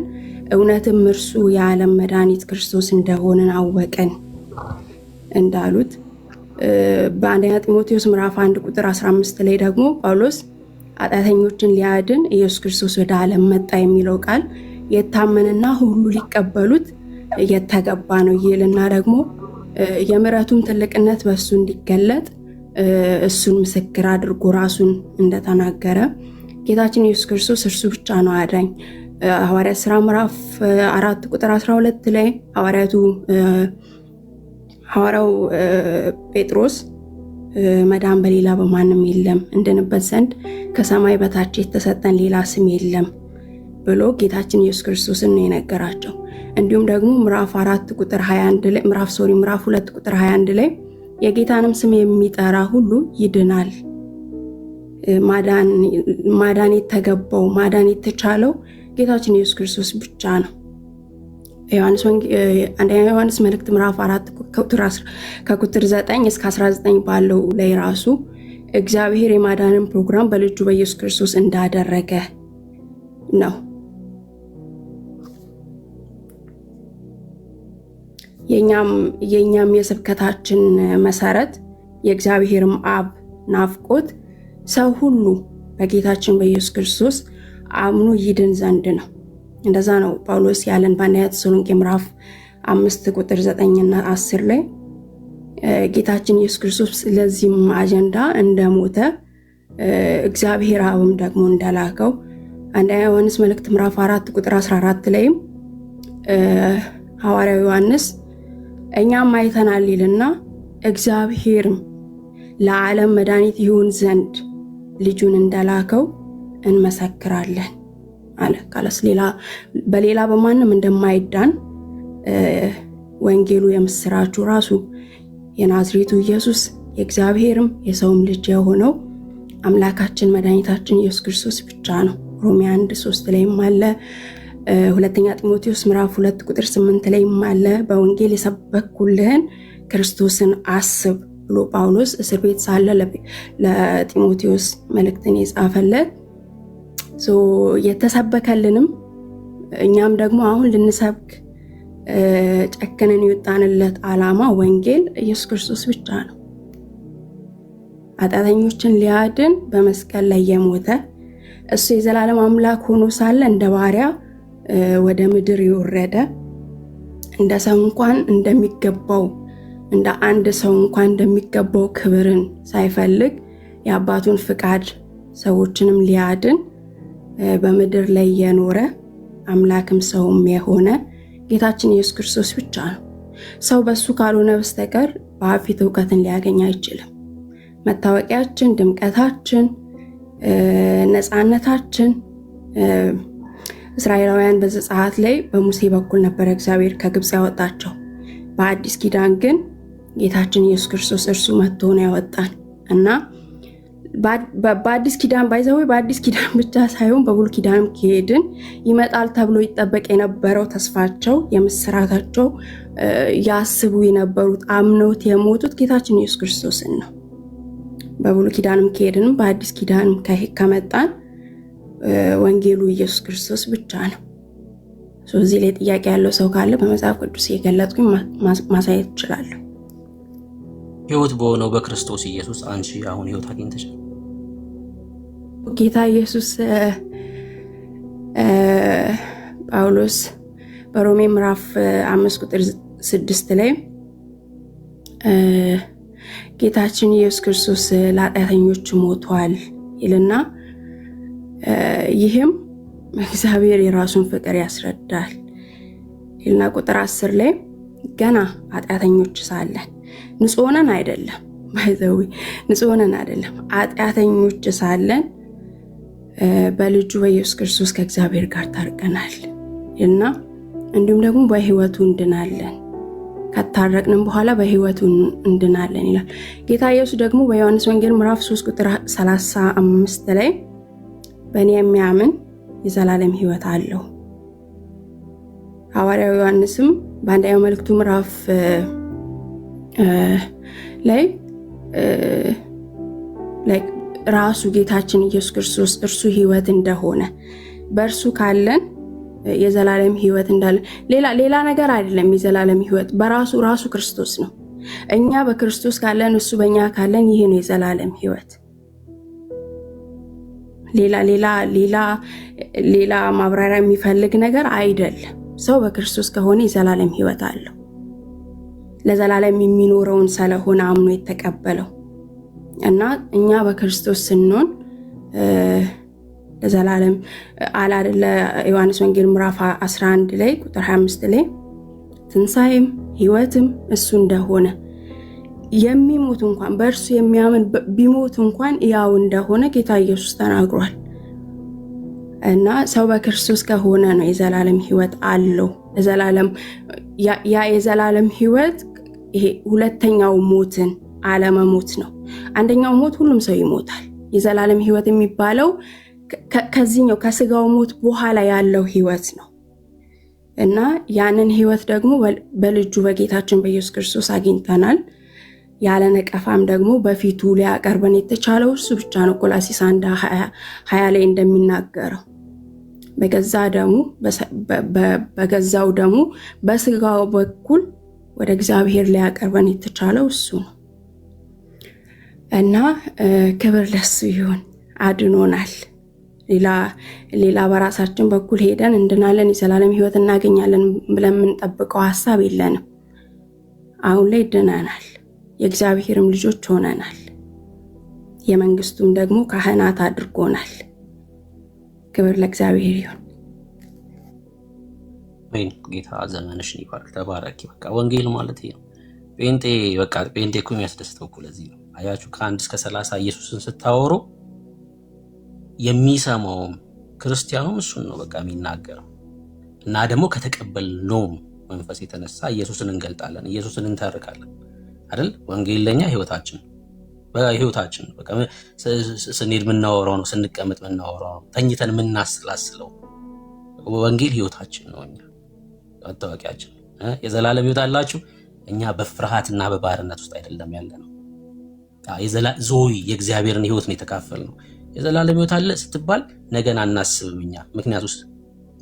እውነትም እርሱ የዓለም መድኃኒት ክርስቶስ እንደሆንን አወቅን እንዳሉት በአንደኛ ጢሞቴዎስ ምዕራፍ 1 ቁጥር 15 ላይ ደግሞ ጳውሎስ ኃጢአተኞችን ሊያድን ኢየሱስ ክርስቶስ ወደ ዓለም መጣ የሚለው ቃል የታመነና ሁሉ ሊቀበሉት የተገባ ነው ይልና ደግሞ የምሕረቱን ትልቅነት በእሱ እንዲገለጥ እሱን ምስክር አድርጎ ራሱን እንደተናገረ ጌታችን ኢየሱስ ክርስቶስ እርሱ ብቻ ነው አዳኝ። ሐዋርያት ሥራ ምዕራፍ 4 ቁጥር 12 ላይ ሐዋርያው ጴጥሮስ መዳን በሌላ በማንም የለም እንድንበት ዘንድ ከሰማይ በታች የተሰጠን ሌላ ስም የለም ብሎ ጌታችን ኢየሱስ ክርስቶስን ነው የነገራቸው። እንዲሁም ደግሞ ምዕራፍ 2 ቁጥር 21 ላይ የጌታንም ስም የሚጠራ ሁሉ ይድናል። ማዳን የተገባው ማዳን የተቻለው ጌታችን ኢየሱስ ክርስቶስ ብቻ ነው። አንደኛ ዮሐንስ መልእክት ምዕራፍ 4 ከቁጥር 9 እስከ 19 ባለው ላይ ራሱ እግዚአብሔር የማዳንን ፕሮግራም በልጁ በኢየሱስ ክርስቶስ እንዳደረገ ነው። የኛም የስብከታችን መሰረት የእግዚአብሔርም አብ ናፍቆት ሰው ሁሉ በጌታችን በኢየሱስ ክርስቶስ አምኖ ይድን ዘንድ ነው። እንደዛ ነው ጳውሎስ ያለን በአንደኛ ተሰሎንቄ ምዕራፍ 5 ቁጥር 9 እና 10 ላይ ጌታችን ኢየሱስ ክርስቶስ ለዚህም አጀንዳ እንደሞተ እግዚአብሔር አብም ደግሞ እንደላከው አንደኛ ዮሐንስ መልእክት ምዕራፍ 4 ቁጥር 14 ላይም ሐዋርያው ዮሐንስ እኛም አይተናል ይልና እግዚአብሔርም ለዓለም መድኃኒት ይሆን ዘንድ ልጁን እንደላከው እንመሰክራለን አለ። ካለስ በሌላ በማንም እንደማይዳን ወንጌሉ የምስራቹ ራሱ የናዝሬቱ ኢየሱስ የእግዚአብሔርም የሰውም ልጅ የሆነው አምላካችን መድኃኒታችን ኢየሱስ ክርስቶስ ብቻ ነው። ሮሜ 1:3 ላይም አለ። ሁለተኛ ጢሞቴዎስ ምዕራፍ 2 ቁጥር 8 ላይም አለ። በወንጌል የሰበኩልህን ክርስቶስን አስብ ብሎ ጳውሎስ እስር ቤት ሳለ ለጢሞቴዎስ መልእክትን የጻፈለት የተሰበከልንም እኛም ደግሞ አሁን ልንሰብክ ጨክነን የወጣንለት ዓላማ ወንጌል ኢየሱስ ክርስቶስ ብቻ ነው። ኃጢአተኞችን ሊያድን በመስቀል ላይ የሞተ እሱ የዘላለም አምላክ ሆኖ ሳለ እንደ ባሪያ ወደ ምድር የወረደ እንደ ሰው እንኳን እንደሚገባው እንደ አንድ ሰው እንኳን እንደሚገባው ክብርን ሳይፈልግ የአባቱን ፍቃድ ሰዎችንም ሊያድን በምድር ላይ የኖረ አምላክም ሰውም የሆነ ጌታችን ኢየሱስ ክርስቶስ ብቻ ነው። ሰው በሱ ካልሆነ በስተቀር በአብ ፊት እውቀትን ሊያገኝ አይችልም። መታወቂያችን፣ ድምቀታችን፣ ነፃነታችን እስራኤላውያን በዘጸአት ላይ በሙሴ በኩል ነበር እግዚአብሔር ከግብፅ ያወጣቸው። በአዲስ ኪዳን ግን ጌታችን ኢየሱስ ክርስቶስ እርሱ መጥቶ ነው ያወጣን እና በአዲስ ኪዳን በአዲስ ኪዳን ብቻ ሳይሆን በብሉይ ኪዳንም ከሄድን ይመጣል ተብሎ ይጠበቅ የነበረው ተስፋቸው የምስራታቸው ያስቡ የነበሩት አምነውት የሞቱት ጌታችን ኢየሱስ ክርስቶስን ነው። በብሉይ ኪዳንም ከሄድንም በአዲስ ኪዳንም ከመጣን ወንጌሉ ኢየሱስ ክርስቶስ ብቻ ነው። እዚህ ላይ ጥያቄ ያለው ሰው ካለ በመጽሐፍ ቅዱስ የገለጥኩኝ ማሳየት እችላለሁ። ሕይወት በሆነው በክርስቶስ ኢየሱስ አንቺ አሁን ሕይወት አግኝተሻል። ጌታ ኢየሱስ ጳውሎስ በሮሜ ምዕራፍ 5 ቁጥር 6 ላይ ጌታችን ኢየሱስ ክርስቶስ ለኃጢአተኞች ሞቷል ይልና ይህም እግዚአብሔር የራሱን ፍቅር ያስረዳል ይልና ቁጥር 10 ላይ ገና ኃጢአተኞች ሳለን ንጹህ ሆነን አይደለም ንጹህ ሆነን አይደለም ኃጢአተኞች ሳለን በልጁ በኢየሱስ ክርስቶስ ከእግዚአብሔር ጋር ታርቀናል እና እንዲሁም ደግሞ በሕይወቱ እንድናለን። ከታረቅንም በኋላ በሕይወቱ እንድናለን ይላል። ጌታ ኢየሱስ ደግሞ በዮሐንስ ወንጌል ምዕራፍ 3 ቁጥር 35 ላይ በእኔ የሚያምን የዘላለም ሕይወት አለው። ሐዋርያው ዮሐንስም በአንደኛው መልእክቱ ምዕራፍ ላይ ራሱ ጌታችን ኢየሱስ ክርስቶስ እርሱ ሕይወት እንደሆነ በእርሱ ካለን የዘላለም ህይወት እንዳለ ሌላ ነገር አይደለም። የዘላለም ህይወት ራሱ ክርስቶስ ነው። እኛ በክርስቶስ ካለን እሱ በእኛ ካለን ይሄ ነው የዘላለም ህይወት። ሌላ ማብራሪያ የሚፈልግ ነገር አይደለም። ሰው በክርስቶስ ከሆነ የዘላለም ህይወት አለው። ለዘላለም የሚኖረውን ስለሆነ አምኖ የተቀበለው እና እኛ በክርስቶስ ስንሆን ለዘላለም አላለ። ዮሐንስ ወንጌል ምዕራፍ 11 ላይ ቁጥር 25 ላይ ትንሣኤም ህይወትም እሱ እንደሆነ የሚሞት እንኳን በእርሱ የሚያምን ቢሞት እንኳን ያው እንደሆነ ጌታ ኢየሱስ ተናግሯል። እና ሰው በክርስቶስ ከሆነ ነው የዘላለም ህይወት አለው። ያ የዘላለም ህይወት ይሄ ሁለተኛው ሞትን አለመሞት ነው። አንደኛው ሞት ሁሉም ሰው ይሞታል። የዘላለም ህይወት የሚባለው ከዚህኛው ከስጋው ሞት በኋላ ያለው ህይወት ነው። እና ያንን ህይወት ደግሞ በልጁ በጌታችን በኢየሱስ ክርስቶስ አግኝተናል። ያለ ነቀፋም ደግሞ በፊቱ ሊያቀርበን የተቻለው እሱ ብቻ ነው። ቆላስይስ 1:20 ላይ እንደሚናገረው በገዛው ደግሞ በስጋው በኩል ወደ እግዚአብሔር ሊያቀርበን የተቻለው እሱ ነው። እና ክብር ለሱ ይሁን። አድኖናል። ሌላ በራሳችን በኩል ሄደን እንድናለን የዘላለም ህይወት እናገኛለን ብለን የምንጠብቀው ሐሳብ የለንም። አሁን ላይ ድነናል። የእግዚአብሔርም ልጆች ሆነናል። የመንግስቱም ደግሞ ካህናት አድርጎናል። ክብር ለእግዚአብሔር ይሁን። ጌታ ዘመንሽን ይባርክ። ተባረኪ። በቃ ወንጌል ማለት ይሄ ነው። ጴንጤ እኮ የሚያስደስተው እኮ ለዚህ ነው። አያችሁ ከ1 እስከ 30 ኢየሱስን ስታወሩ የሚሰማውም ክርስቲያኑም እሱን ነው በቃ የሚናገረው። እና ደግሞ ከተቀበልነው መንፈስ የተነሳ ኢየሱስን እንገልጣለን፣ ኢየሱስን እንተርካለን አይደል? ወንጌል ለኛ ህይወታችን በቃ ስንሄድ የምናወራው ነው፣ ስንቀመጥ የምናወራው ነው፣ ተኝተን የምናስላስለው። ወንጌል ህይወታችን ነው፣ እኛ መታወቂያችን። የዘላለም ህይወት አላችሁ። እኛ በፍርሃትና በባርነት ውስጥ አይደለም ያለነው። ዞይ የእግዚአብሔርን ህይወት ነው የተካፈልነው። የዘላለም ህይወት አለ ስትባል ነገን አናስብም እኛ። ምክንያቱም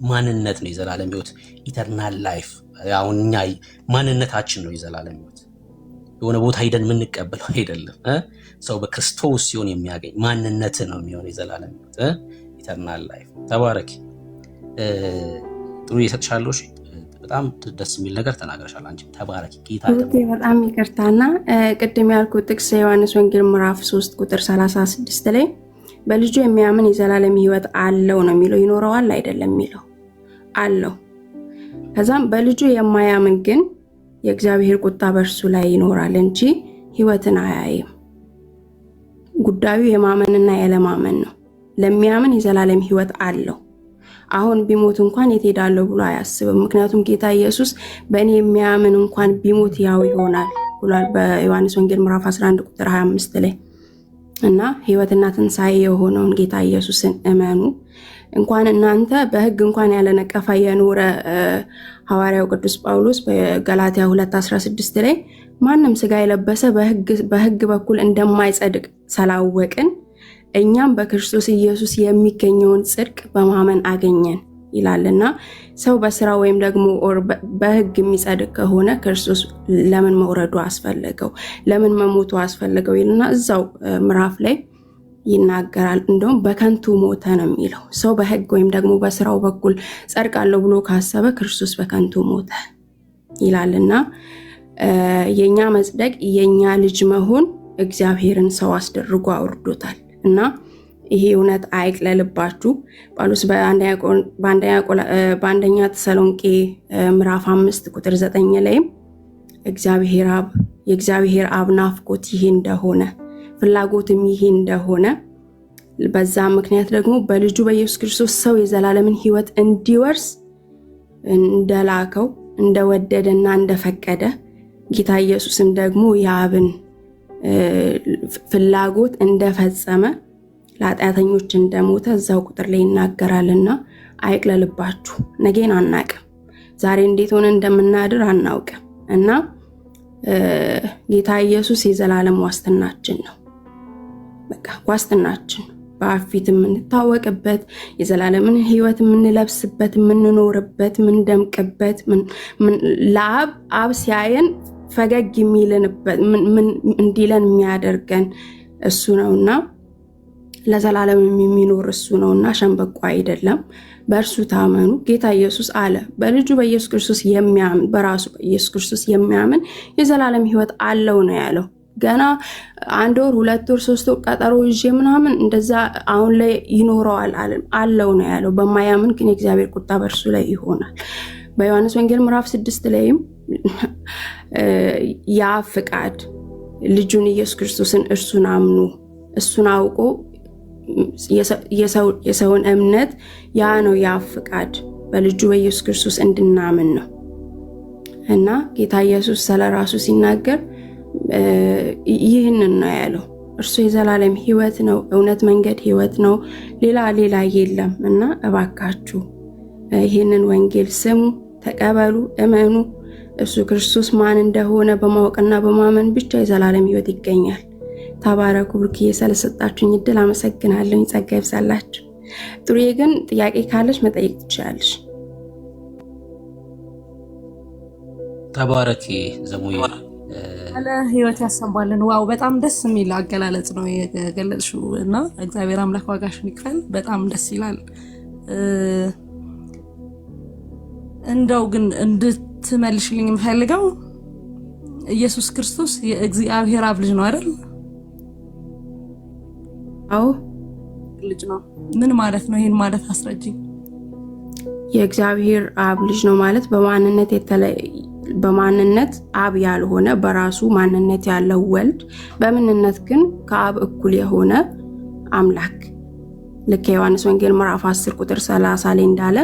ማንነት ነው የዘላለም ህይወት፣ ኢተርናል ላይፍ። አሁን እኛ ማንነታችን ነው የዘላለም ህይወት። የሆነ ቦታ ሄደን የምንቀበለው አይደለም። ሰው በክርስቶስ ሲሆን የሚያገኝ ማንነት ነው የሚሆነው የዘላለም ህይወት፣ ኢተርናል ላይፍ። ተባረኪ። ጥሩ እየሰጥሻለሁ። በጣም ደስ የሚል ነገር ተናገርሻል። አንቺ ተባረኪ። ጌታ በጣም ይቅርታና ቅድም ያልኩት ጥቅስ ዮሐንስ ወንጌል ምዕራፍ 3 ቁጥር 36 ላይ በልጁ የሚያምን የዘላለም ህይወት አለው ነው የሚለው። ይኖረዋል አይደለም የሚለው አለው። ከዛም በልጁ የማያምን ግን የእግዚአብሔር ቁጣ በእርሱ ላይ ይኖራል እንጂ ህይወትን አያይም። ጉዳዩ የማመንና ያለማመን ነው። ለሚያምን የዘላለም ህይወት አለው። አሁን ቢሞት እንኳን የት ሄዳለሁ ብሎ አያስብም። ምክንያቱም ጌታ ኢየሱስ በእኔ የሚያምን እንኳን ቢሞት ያው ይሆናል ብሏል በዮሐንስ ወንጌል ምዕራፍ 11 ቁጥር 25 ላይ። እና ህይወትና ትንሣኤ የሆነውን ጌታ ኢየሱስን እመኑ። እንኳን እናንተ በህግ እንኳን ያለ ነቀፋ የኖረ ሐዋርያው ቅዱስ ጳውሎስ በገላትያ 2:16 ላይ ማንም ስጋ የለበሰ በህግ በኩል እንደማይጸድቅ ስላወቅን እኛም በክርስቶስ ኢየሱስ የሚገኘውን ጽድቅ በማመን አገኘን ይላልና ሰው በስራ ወይም ደግሞ በህግ የሚጸድቅ ከሆነ ክርስቶስ ለምን መውረዱ አስፈለገው? ለምን መሞቱ አስፈለገው? ይልና እዛው ምዕራፍ ላይ ይናገራል። እንደውም በከንቱ ሞተ ነው የሚለው። ሰው በህግ ወይም ደግሞ በስራው በኩል ጸድቃለሁ ብሎ ካሰበ ክርስቶስ በከንቱ ሞተ ይላልና የኛ መጽደቅ የኛ ልጅ መሆን እግዚአብሔርን ሰው አስደርጎ አውርዶታል። እና ይሄ እውነት አይቅለልባችሁ። ጳውሎስ በአንደኛ ተሰሎንቄ ምዕራፍ 5 ቁጥር 9 ላይም የእግዚአብሔር አብ ናፍቆት ይሄ እንደሆነ ፍላጎትም ይሄ እንደሆነ በዛ ምክንያት ደግሞ በልጁ በኢየሱስ ክርስቶስ ሰው የዘላለምን ህይወት እንዲወርስ እንደላከው እንደወደደና እንደፈቀደ ጌታ ኢየሱስም ደግሞ የአብን ፍላጎት እንደፈጸመ ለኃጢአተኞች እንደሞተ እዛው ቁጥር ላይ ይናገራልና አይቅለልባችሁ። ነገን አናውቅም። ዛሬ እንዴት ሆነ እንደምናድር አናውቅም። እና ጌታ ኢየሱስ የዘላለም ዋስትናችን ነው። በቃ ዋስትናችን በአብ ፊት የምንታወቅበት የዘላለምን ሕይወት የምንለብስበት የምንኖርበት የምንደምቅበት ለአብ አብ ሲያየን ፈገግ የሚልንበት እንዲለን የሚያደርገን እሱ ነውና ለዘላለም የሚኖር እሱ ነውና ሸምበቆ አይደለም። በእርሱ ታመኑ። ጌታ ኢየሱስ አለ በልጁ በኢየሱስ ክርስቶስ የሚያምን በራሱ በኢየሱስ ክርስቶስ የሚያምን የዘላለም ሕይወት አለው ነው ያለው። ገና 1 ወር 2 ወር 3 ወር ቀጠሮ ይዤ ምናምን እንደዛ አሁን ላይ ይኖረዋል አለው ነው ያለው። በማያምን ግን የእግዚአብሔር ቁጣ በእርሱ ላይ ይሆናል። በዮሐንስ ወንጌል ምዕራፍ 6 ላይም ያ ፍቃድ ልጁን ኢየሱስ ክርስቶስን እርሱን አምኑ እሱን አውቆ የሰውን እምነት ያ ነው ያ ፍቃድ በልጁ በኢየሱስ ክርስቶስ እንድናምን ነው። እና ጌታ ኢየሱስ ስለራሱ ሲናገር ይህንን ነው ያለው። እርሱ የዘላለም ሕይወት ነው፣ እውነት፣ መንገድ፣ ሕይወት ነው። ሌላ የለም። እና እባካችሁ ይህንን ወንጌል ስሙ፣ ተቀበሉ፣ እመኑ። እሱ ክርስቶስ ማን እንደሆነ በማወቅና በማመን ብቻ የዘላለም ሕይወት ይገኛል። ተባረኩ። ብሩክዬ ስለሰጣችሁኝ እድል አመሰግናለሁ። ጸጋ ይብዛላችሁ። ጥሩዬ ግን ጥያቄ ካለሽ መጠየቅ ትችላለሽ። ተባረኪ ዘሙዬ አለ ሕይወት ያሰማልን። ዋው በጣም ደስ የሚል አገላለጽ ነው የገለጽሽው እና እግዚአብሔር አምላክ ዋጋሽን ይክፈል። በጣም ደስ ይላል። እንደው ግን እንድትመልሽልኝ የምፈልገው ኢየሱስ ክርስቶስ የእግዚአብሔር አብ ልጅ ነው አይደል? አዎ ልጅ ነው። ምን ማለት ነው? ይሄን ማለት አስረጅኝ። የእግዚአብሔር አብ ልጅ ነው ማለት በማንነት አብ ያልሆነ በራሱ ማንነት ያለው ወልድ፣ በምንነት ግን ከአብ እኩል የሆነ አምላክ። ልክ ዮሐንስ ወንጌል ምዕራፍ 10 ቁጥር 30 ላይ እንዳለ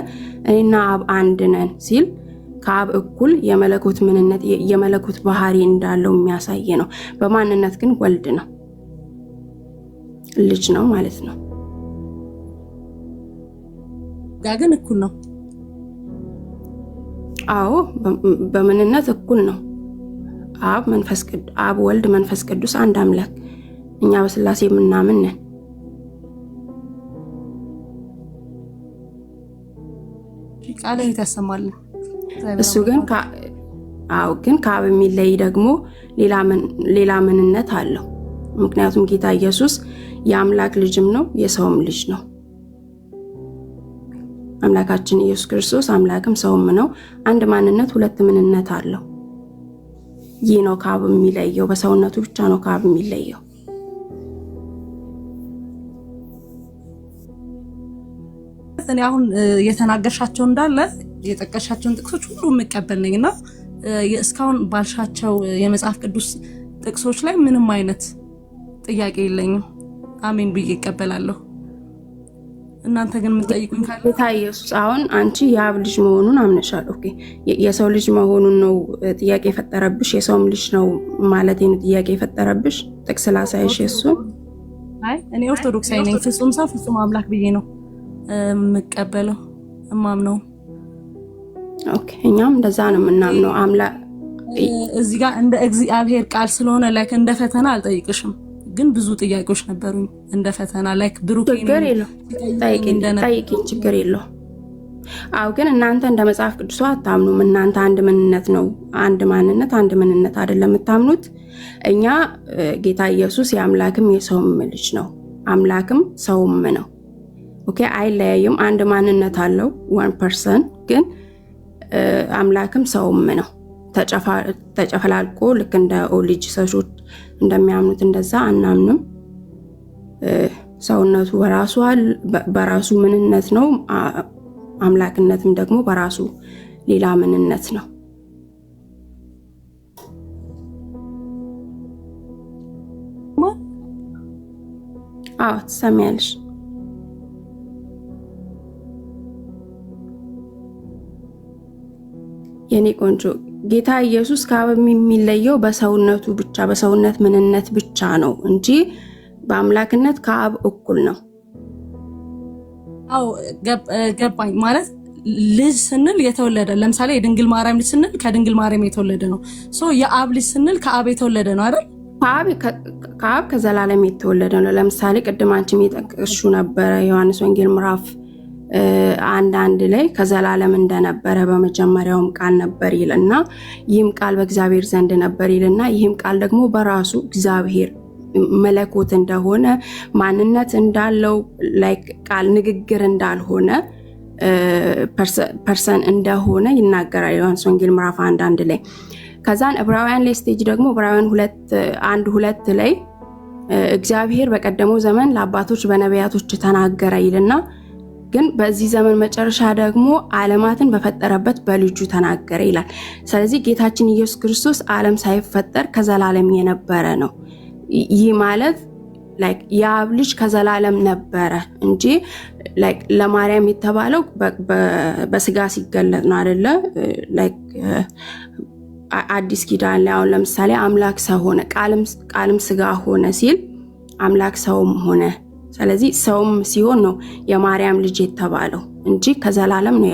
እኔና አብ አንድ ነን ሲል ከአብ እኩል የመለኮት ምንነት የመለኮት ባህሪ እንዳለው የሚያሳይ ነው። በማንነት ግን ወልድ ነው፣ ልጅ ነው ማለት ነው። ግን እኩል ነው። አዎ በምንነት እኩል ነው። አብ ወልድ መንፈስ ቅዱስ አንድ አምላክ፣ እኛ በስላሴ የምናምን ነን። ቃል ይተሰማልን። እሱ ግን ከአብ የሚለይ ደግሞ ሌላ ምንነት አለው። ምክንያቱም ጌታ ኢየሱስ የአምላክ ልጅም ነው የሰውም ልጅ ነው። አምላካችን ኢየሱስ ክርስቶስ አምላክም ሰውም ነው። አንድ ማንነት ሁለት ምንነት አለው። ይህ ነው ከአብ የሚለየው። በሰውነቱ ብቻ ነው ከአብ የሚለየው። እኔ አሁን የተናገርሻቸው እንዳለ የጠቀሻቸውን ጥቅሶች ሁሉ የምቀበል ነኝና እስካሁን ባልሻቸው የመጽሐፍ ቅዱስ ጥቅሶች ላይ ምንም አይነት ጥያቄ የለኝም። አሜን ብዬ እቀበላለሁ። እናንተ ግን የምትጠይቁኝ ካለ ጌታ ኢየሱስ አሁን አንቺ የአብ ልጅ መሆኑን አምነሻል። ኦኬ፣ የሰው ልጅ መሆኑን ነው ጥያቄ የፈጠረብሽ? የሰውም ልጅ ነው ማለት ነው ጥያቄ የፈጠረብሽ? ጥቅስ ላሳይሽ እሱን። አይ እኔ ኦርቶዶክሳዊ ነኝ። ፍጹም ሰው ፍጹም አምላክ ብዬ ነው የምቀበለው እማምነው። ኦኬ፣ እኛም እንደዛ ነው የምናምነው። አምላክ እዚህ ጋር እንደ እግዚአብሔር ቃል ስለሆነ ላይክ እንደ ፈተና አልጠይቅሽም፣ ግን ብዙ ጥያቄዎች ነበሩኝ እንደ ፈተና ላይክ ብሩክ ችግር የለው ጠይቂኝ፣ ችግር የለው። አው ግን እናንተ እንደ መጽሐፍ ቅዱስ አታምኑም። እናንተ አንድ ምንነት ነው፣ አንድ ማንነት፣ አንድ ምንነት አይደለም የምታምኑት። እኛ ጌታ ኢየሱስ የአምላክም የሰውም ልጅ ነው፣ አምላክም ሰውም ነው። ኦኬ፣ አይለያይም። አንድ ማንነት አለው 1% ግን አምላክም ሰውም ነው። ተጨፈላልቆ ልክ እንደ ኦሊጅ ሰሾች እንደሚያምኑት እንደዛ አናምንም። ሰውነቱ በራሱ ምንነት ነው፣ አምላክነትም ደግሞ በራሱ ሌላ ምንነት ነው። አዎ ትሰሚያለሽ። የኔ ቆንጆ ጌታ ኢየሱስ ከአብ የሚለየው በሰውነቱ ብቻ በሰውነት ምንነት ብቻ ነው እንጂ በአምላክነት ከአብ እኩል ነው። አዎ ገባኝ። ማለት ልጅ ስንል የተወለደ ለምሳሌ የድንግል ማርያም ልጅ ስንል ከድንግል ማርያም የተወለደ ነው። ሶ የአብ ልጅ ስንል ከአብ የተወለደ ነው አይደል? ከአብ ከዘላለም የተወለደ ነው። ለምሳሌ ቅድም አንቺም የጠቀስሽው ነበረ ዮሐንስ ወንጌል ምዕራፍ 1:1 ላይ ከዘላለም እንደነበረ በመጀመሪያውም ቃል ነበር ይልና ይህም ቃል በእግዚአብሔር ዘንድ ነበር ይልና ይህም ቃል ደግሞ በራሱ እግዚአብሔር መለኮት እንደሆነ ማንነት እንዳለው ላይክ ቃል ንግግር እንዳልሆነ ፐርሰን እንደሆነ ይናገራል ዮሐንስ ወንጌል ምዕራፍ 1:1 ላይ። ከዛን ዕብራውያን ላይ ስቴጅ ደግሞ ዕብራውያን 1:2 ላይ እግዚአብሔር በቀደመው ዘመን ለአባቶች በነቢያቶች ተናገረ ይልና ግን በዚህ ዘመን መጨረሻ ደግሞ ዓለማትን በፈጠረበት በልጁ ተናገረ ይላል። ስለዚህ ጌታችን ኢየሱስ ክርስቶስ ዓለም ሳይፈጠር ከዘላለም የነበረ ነው። ይህ ማለት ላይክ የአብ ልጅ ከዘላለም ነበረ እንጂ ላይክ ለማርያም የተባለው በስጋ ሲገለጥ ነው አይደለ? ላይክ አዲስ ኪዳን ላይ አሁን ለምሳሌ አምላክ ሰው ሆነ፣ ቃልም ስጋ ሆነ ሲል አምላክ ሰውም ሆነ። ስለዚህ ሰውም ሲሆን ነው የማርያም ልጅ የተባለው እንጂ ከዘላለም ነው